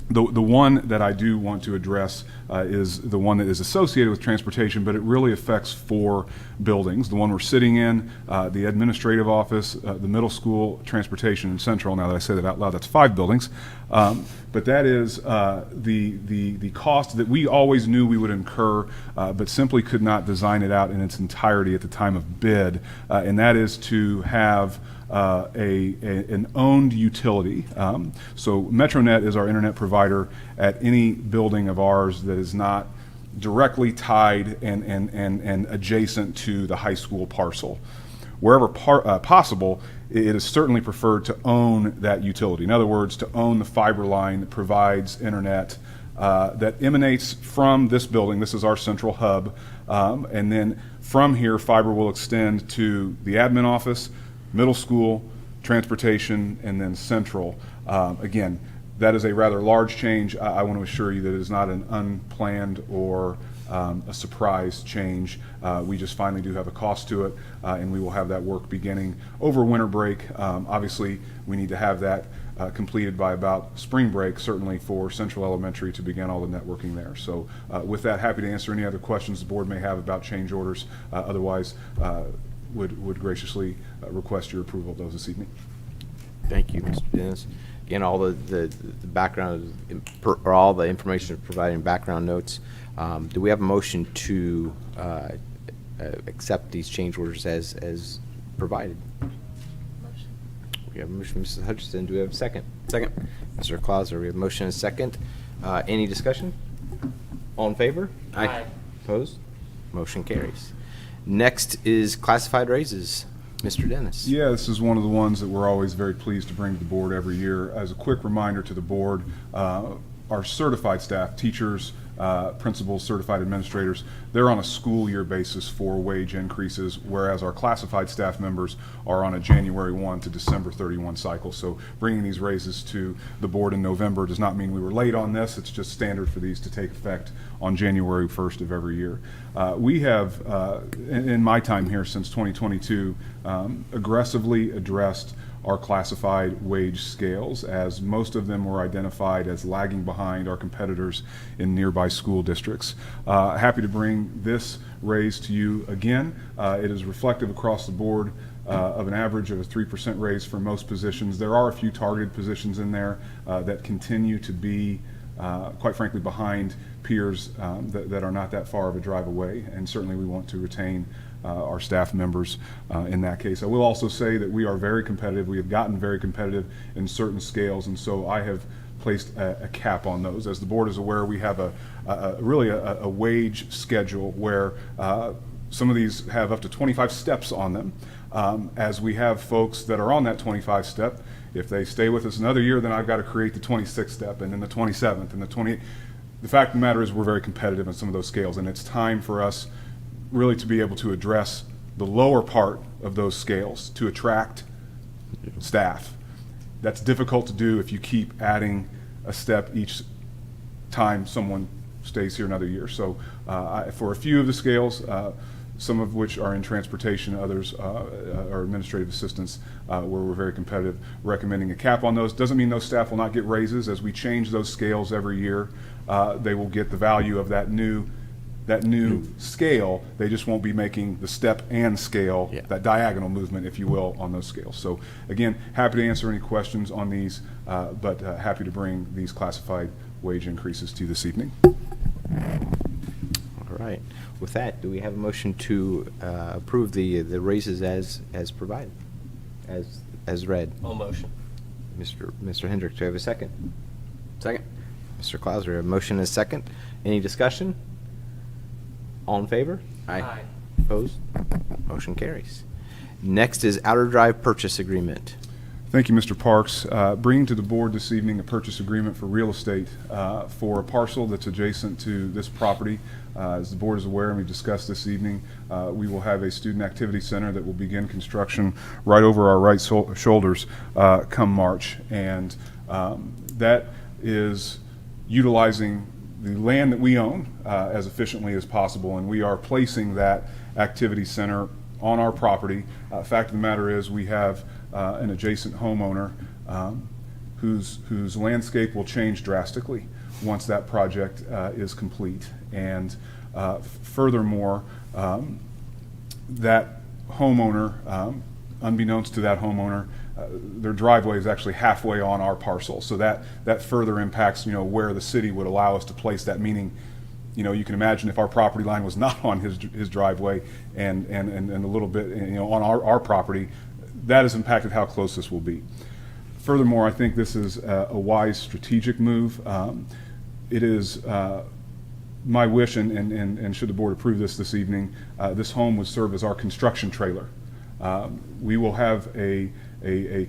The one that I do want to address is the one that is associated with transportation, but it really affects 4 buildings. The one we're sitting in, the administrative office, the middle school, transportation, and central. Now that I say that out loud, that's 5 buildings. But that is the cost that we always knew we would incur, but simply could not design it out in its entirety at the time of bid, and that is to have an owned utility. So Metronet is our internet provider at any building of ours that is not directly tied and adjacent to the high school parcel. Wherever possible, it is certainly preferred to own that utility. In other words, to own the fiber line that provides internet that emanates from this building. This is our central hub. And then from here, fiber will extend to the admin office, middle school, transportation, and then central. Again, that is a rather large change. I want to assure you that it is not an unplanned or a surprise change. We just finally do have a cost to it, and we will have that work beginning over winter break. Obviously, we need to have that completed by about spring break, certainly for Central Elementary to begin all the networking there. So with that, happy to answer any other questions the board may have about change orders. Otherwise, would graciously request your approval of those this evening. Thank you, Mr. Dennis. Again, all the background, or all the information is provided in background notes. Do we have a motion to accept these change orders as provided? We have a motion, Mrs. Hutchinson. Do we have a second? Second. Mr. Clauser, we have a motion and a second. Any discussion? All in favor? Aye. Opposed? Motion carries. Next is classified raises. Mr. Dennis. Yeah, this is one of the ones that we're always very pleased to bring to the board every year. As a quick reminder to the board, our certified staff, teachers, principals, certified administrators, they're on a school year basis for wage increases, whereas our classified staff members are on a January 1 to December 31 cycle. So bringing these raises to the board in November does not mean we were late on this. It's just standard for these to take effect on January 1st of every year. We have, in my time here since 2022, aggressively addressed our classified wage scales, as most of them were identified as lagging behind our competitors in nearby school districts. Happy to bring this raise to you again. It is reflective across the board of an average of a 3% raise for most positions. There are a few targeted positions in there that continue to be, quite frankly, behind peers that are not that far of a drive away, and certainly we want to retain our staff members in that case. I will also say that we are very competitive. We have gotten very competitive in certain scales, and so I have placed a cap on those. As the board is aware, we have really a wage schedule where some of these have up to 25 steps on them. As we have folks that are on that 25 step, if they stay with us another year, then I've got to create the 26th step, and then the 27th, and the 28th. The fact of the matter is we're very competitive on some of those scales, and it's time for us really to be able to address the lower part of those scales to attract staff. That's difficult to do if you keep adding a step each time someone stays here another year. So for a few of the scales, some of which are in transportation, others are administrative assistants, where we're very competitive, recommending a cap on those. Doesn't mean those staff will not get raises. As we change those scales every year, they will get the value of that new scale. They just won't be making the step and scale, that diagonal movement, if you will, on those scales. So again, happy to answer any questions on these, but happy to bring these classified wage increases to you this evening. All right. With that, do we have a motion to approve the raises as provided, as read? All motion. Mr. Hendricks, do we have a second? Second. Mr. Clauser, a motion and a second. Any discussion? All in favor? Aye. Opposed? Motion carries. Next is outer drive purchase agreement. Thank you, Mr. Parks. Bringing to the board this evening a purchase agreement for real estate for a parcel that's adjacent to this property. As the board is aware, and we've discussed this evening, we will have a student activity center that will begin construction right over our right shoulders come March. And that is utilizing the land that we own as efficiently as possible, and we are placing that activity center on our property. Fact of the matter is, we have an adjacent homeowner whose landscape will change drastically once that project is complete. And furthermore, that homeowner, unbeknownst to that homeowner, their driveway is actually halfway on our parcel. So that further impacts, where the city would allow us to place that, meaning, you can imagine if our property line was not on his driveway and a little bit, on our property, that has impacted how close this will be. Furthermore, I think this is a wise strategic move. It is my wish, and should the board approve this evening, this home would serve as our construction trailer. We will have a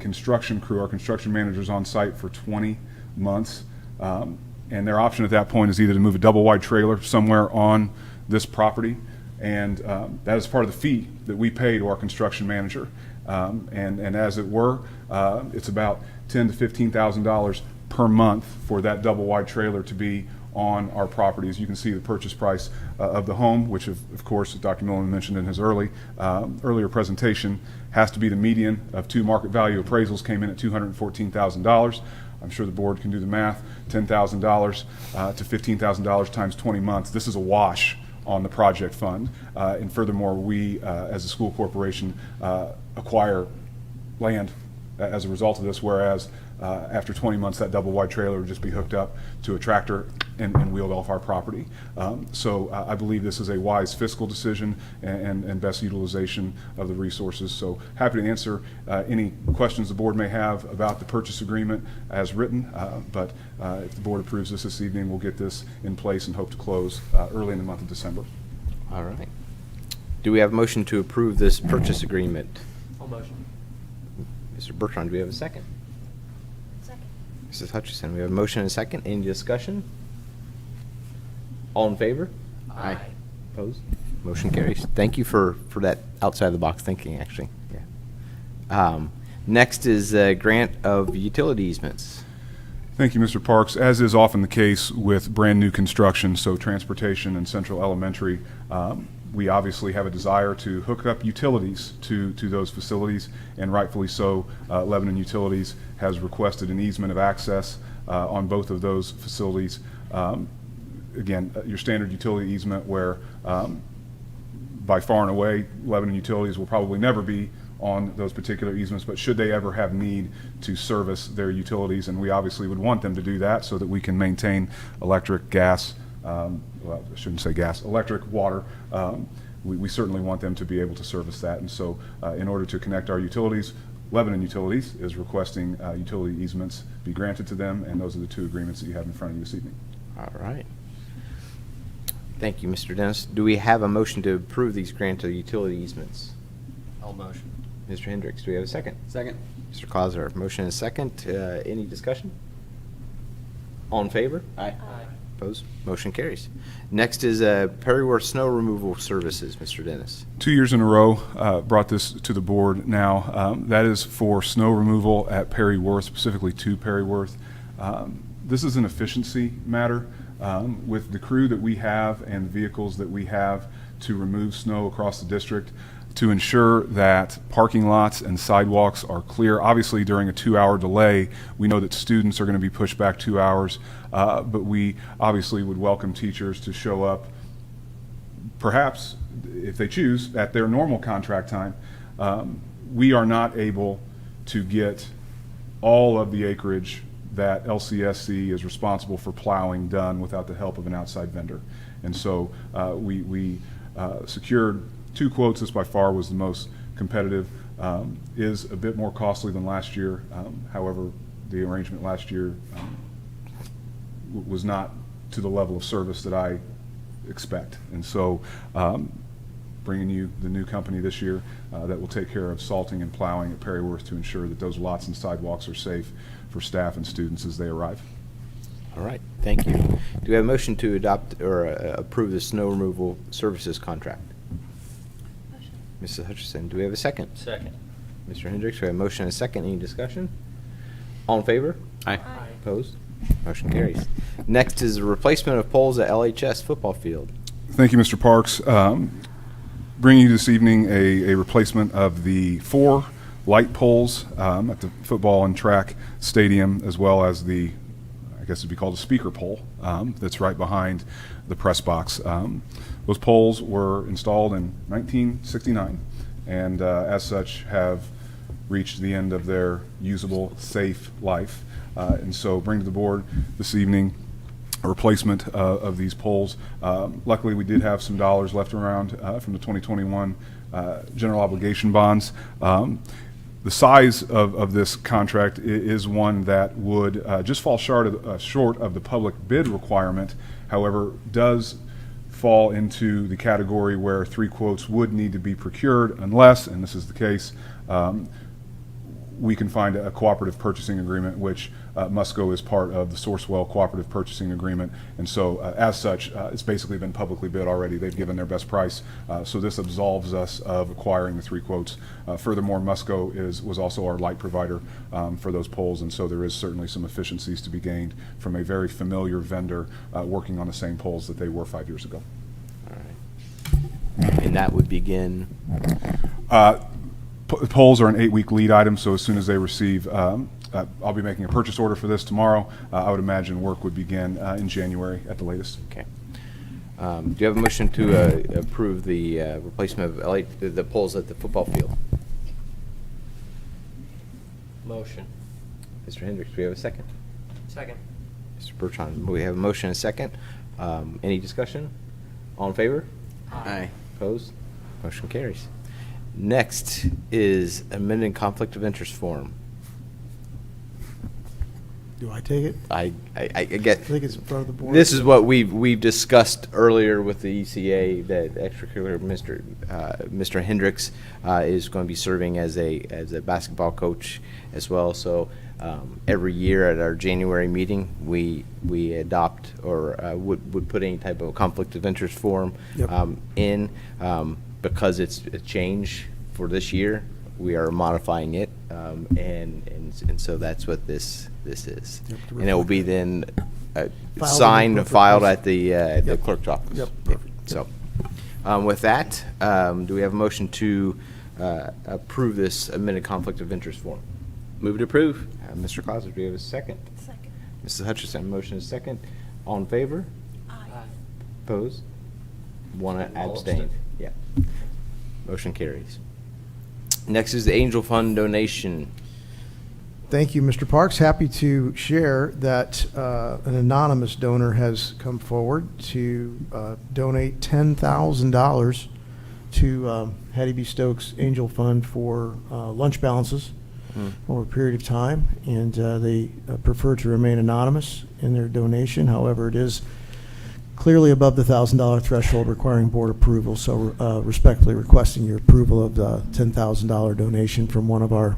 construction crew, our construction managers on site for 20 months. And their option at that point is either to move a double wide trailer somewhere on this property, and that is part of the fee that we pay to our construction manager. And as it were, it's about $10,000 to $15,000 per month for that double wide trailer to be on our property. As you can see, the purchase price of the home, which of course Dr. Milliman mentioned in his earlier presentation, has to be the median of two market value appraisals, came in at $214,000. I'm sure the board can do the math. $10,000 to $15,000 times 20 months. This is a wash on the project fund. And furthermore, we, as a school corporation, acquire land as a result of this, whereas after 20 months, that double wide trailer would just be hooked up to a tractor and wheeled off our property. So I believe this is a wise fiscal decision and best utilization of the resources. So happy to answer any questions the board may have about the purchase agreement as written. But if the board approves this evening, we'll get this in place and hope to close early in the month of December. All right. Do we have a motion to approve this purchase agreement? I'll motion. Mr. Bertrand, do we have a second? Mrs. Hutchison, we have a motion and a second. Any discussion? All in favor? Aye. Opposed? Motion carries. Thank you for that outside-the-box thinking, actually. Yeah. Next is a grant of utility easements. Thank you, Mr. Parks. As is often the case with brand-new construction, so transportation and Central Elementary, we obviously have a desire to hook up utilities to those facilities, and rightfully so. Lebanon Utilities has requested an easement of access on both of those facilities. Again, your standard utility easement where by far and away, Lebanon Utilities will probably never be on those particular easements, but should they ever have need to service their utilities, and we obviously would want them to do that so that we can maintain electric, gas, well, I shouldn't say gas, electric, water. We certainly want them to be able to service that. And so in order to connect our utilities, Lebanon Utilities is requesting utility easements be granted to them, and those are the two agreements that you have in front of you this evening. All right. Thank you, Mr. Dennis. Do we have a motion to approve these grant of utility easements? I'll motion. Mr. Hendricks, do we have a second? Second. Mr. Clauser, motion and a second. Any discussion? All in favor? Aye. Opposed? Motion carries. Next is Perryworth Snow Removal Services, Mr. Dennis. 2 years in a row, brought this to the board now. That is for snow removal at Perryworth, specifically to Perryworth. This is an efficiency matter. With the crew that we have and vehicles that we have to remove snow across the district, to ensure that parking lots and sidewalks are clear. Obviously, during a 2-hour delay, we know that students are going to be pushed back 2 hours, but we obviously would welcome teachers to show up, perhaps, if they choose, at their normal contract time. We are not able to get all of the acreage that LCSC is responsible for plowing done without the help of an outside vendor. And so we secured 2 quotes. This by far was the most competitive. Is a bit more costly than last year. However, the arrangement last year was not to the level of service that I expect. And so bringing you the new company this year that will take care of salting and plowing at Perryworth to ensure that those lots and sidewalks are safe for staff and students as they arrive. All right, thank you. Do we have a motion to adopt or approve the snow removal services contract? Mrs. Hutchison, do we have a second? Second. Mr. Hendricks, we have a motion and a second. Any discussion? All in favor? Aye. Opposed? Motion carries. Next is a replacement of poles at LHS football field. Thank you, Mr. Parks. Bringing you this evening a replacement of the 4 light poles at the football and track stadium, as well as the, I guess it'd be called a speaker pole that's right behind the press box. Those poles were installed in 1969 and as such have reached the end of their usable, safe life. And so bring to the board this evening a replacement of these poles. Luckily, we did have some dollars left around from the 2021 general obligation bonds. The size of this contract is one that would just fall short of the public bid requirement, however, does fall into the category where 3 quotes would need to be procured unless, and this is the case, we can find a cooperative purchasing agreement, which Musco is part of the Sourcewell cooperative purchasing agreement. And so as such, it's basically been publicly bid already. They've given their best price. So this absolves us of acquiring the 3 quotes. Furthermore, Musco was also our light provider for those poles. And so there is certainly some efficiencies to be gained from a very familiar vendor working on the same poles that they were 5 years ago. All right. And that would begin? Polls are an 8-week lead item, so as soon as they receive, I'll be making a purchase order for this tomorrow. I would imagine work would begin in January at the latest. Okay. Do you have a motion to approve the replacement of the poles at the football field? Motion. Mr. Hendricks, do we have a second? Second. Mr. Bertrand, we have a motion and a second. Any discussion? All in favor? Aye. Opposed? Motion carries. Next is amended conflict of interest form. Do I take it? I get. I think it's in front of the board. This is what we've discussed earlier with the ECA, that extracurricular Mr. Hendricks is going to be serving as a basketball coach as well. So every year at our January meeting, we adopt or would put any type of conflict of interest form in. Because it's a change for this year, we are modifying it, and so that's what this is. And it will be then signed and filed at the clerk's office. Yep. So, with that, do we have a motion to approve this amended conflict of interest form? Move to approve. Mr. Clauser, do we have a second? Second. Mrs. Hutchison, motion is second. All in favor? Aye. Opposed? One abstain. Yeah. Motion carries. Next is the Angel Fund donation. Thank you, Mr. Parks. Happy to share that an anonymous donor has come forward to donate $10,000 to Hattie B. Stokes Angel Fund for lunch balances over a period of time, and they prefer to remain anonymous in their donation. However, it is clearly above the $1,000 threshold requiring board approval, so respectfully requesting your approval of the $10,000 donation from one of our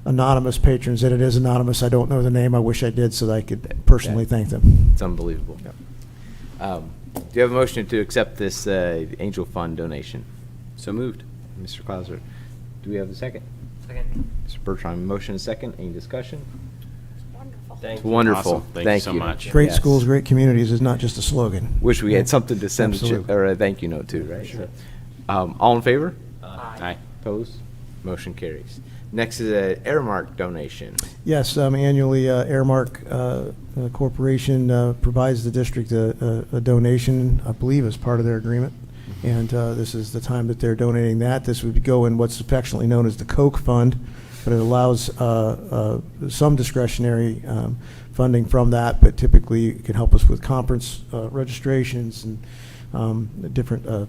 anonymous patrons. And it is anonymous. I don't know the name. I wish I did so that I could personally thank them. It's unbelievable. Do you have a motion to accept this Angel Fund donation? So moved. Mr. Clauser, do we have a second? Second. Mr. Bertrand, motion and second. Any discussion? Wonderful. Thank It's you. wonderful. Awesome. Thank you so much. Great Yes. schools, great communities is not just a slogan. Wish we had something to send Absolutely. or a thank you note to, right? So, all in favor? Aye. Opposed? Motion carries. Next is an Airmark donation. Yes, annually, Airmark Corporation provides the district a donation, I believe, as part of their agreement. And this is the time that they're donating that. This would go in what's affectionately known as the Coke Fund, but it allows some discretionary funding from that, but typically it can help us with conference registrations and different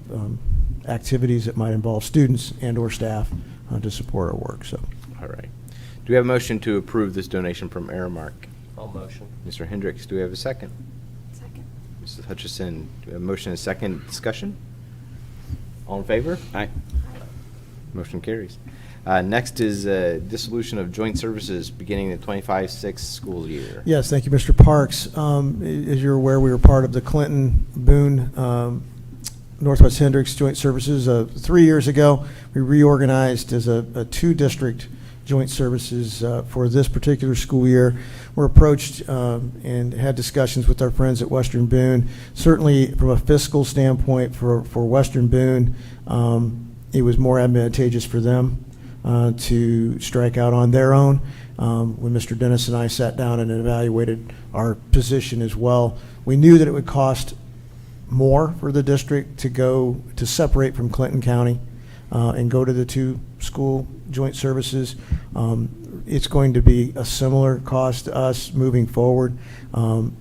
activities that might involve students and or staff to support our work. So, All right. Do we have a motion to approve this donation from Airmark? All motion. Mr. Hendricks, do we have a second? Second. Mrs. Hutchison, do we have a motion and a second discussion? All in favor? Aye. Motion carries. Next is dissolution of joint services beginning the 25-6 school year. yes, thank you, Mr. Parks. As you're aware, we were part of the Clinton Boone Northwest Hendricks Joint Services. 3 years ago, we reorganized as a 2-district joint services for this particular school year. We're approached and had discussions with our friends at Western Boone. Certainly, from a fiscal standpoint for Western Boone, it was more advantageous for them to strike out on their own. When Mr. Dennis and I sat down and evaluated our position as well, we knew that it would cost more for the district to separate from Clinton County and go to the two school joint services. It's going to be a similar cost to us moving forward.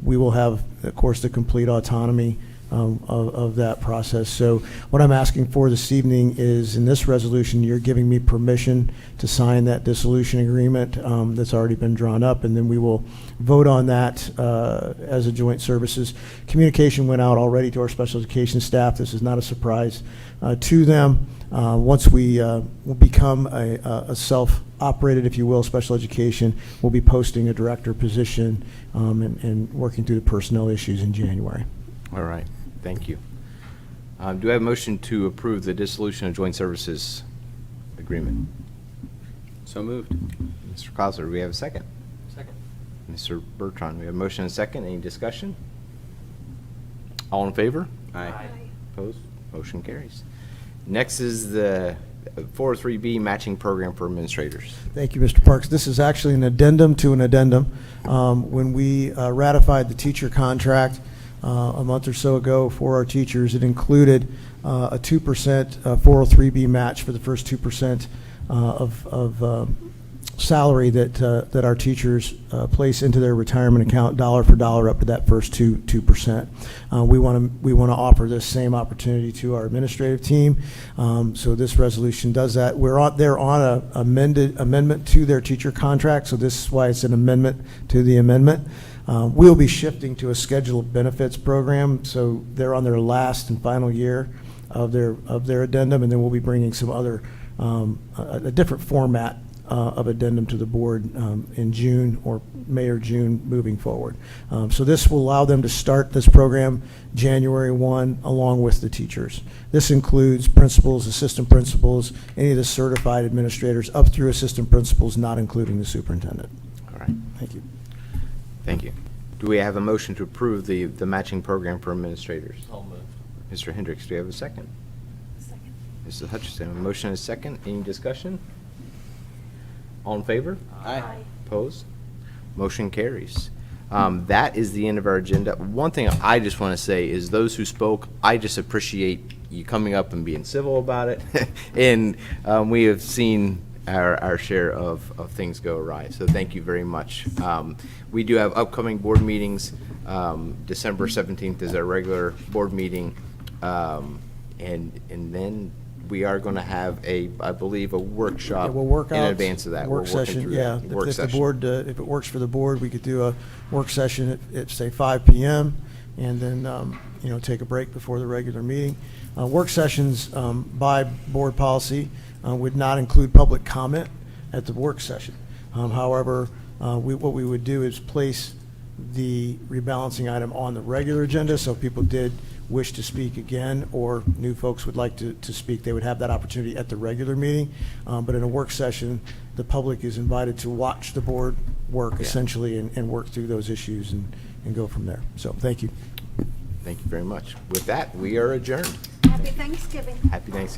We will have, of course, the complete autonomy of that process. So what I'm asking for this evening is, in this resolution, you're giving me permission to sign that dissolution agreement that's already been drawn up, and then we will vote on that as a joint services. Communication went out already to our special education staff. This is not a surprise to them. Once we will become a self-operated, if you will, special education, we'll be posting a director position and working through the personnel issues in January. All right, thank you. Do I have a motion to approve the dissolution of joint services agreement? So moved. Mr. Kozler, do we have a second? Second. Mr. Bertrand, we have a motion and a second. Any discussion? All in favor? Aye. Opposed? Motion carries. Next is the 403B matching program for administrators. Thank you, Mr. Parks. This is actually an addendum to an addendum. When we ratified the teacher contract a month or so ago for our teachers, it included a 2% 403B match for the first 2% of salary that our teachers place into their retirement account, dollar for dollar, up to that first 2%. We want to offer this same opportunity to our administrative team. So this resolution does that. They're on an amendment to their teacher contract, so this is why it's an amendment to the amendment. We'll be shifting to a scheduled benefits program, so they're on their last and final year of their addendum, and then we'll be bringing some other a different format of addendum to the board in June or May or June moving forward. So this will allow them to start this program January 1 along with the teachers. This includes principals, assistant principals, any of the certified administrators up through assistant principals, not including the superintendent. All right, Thank you. thank you. Do we have a motion to approve the matching program for administrators? All moved. Mr. Hendricks, do you have a second? Second. Mrs. Hutchinson, a motion and a second. Any discussion? All in favor? Aye. Opposed? Motion carries. That is the end of our agenda. One thing I just want to say is those who spoke, I just appreciate you coming up and being civil about it. And we have seen our share of things go awry, so thank you very much. We do have upcoming board meetings. December 17th is our regular board meeting. And then we are going to have I believe, a workshop Yeah, we'll work in out advance of that. Work We're working session, through yeah. that. Work If the session. board, if it works for the board, we could do a work session at say 5 p.m. and then take a break before the regular meeting. Work sessions by board policy would not include public comment at the work session. However, what we would do is place the rebalancing item on the regular agenda, so if people did wish to speak again, or new folks would like to speak, they would have that opportunity at the regular meeting. But in a work session, the public is invited to watch the board work essentially and work through those issues and go from there. So thank you. Thank you very much. With that, we are adjourned. Happy Thanksgiving. Happy Thanksgiving.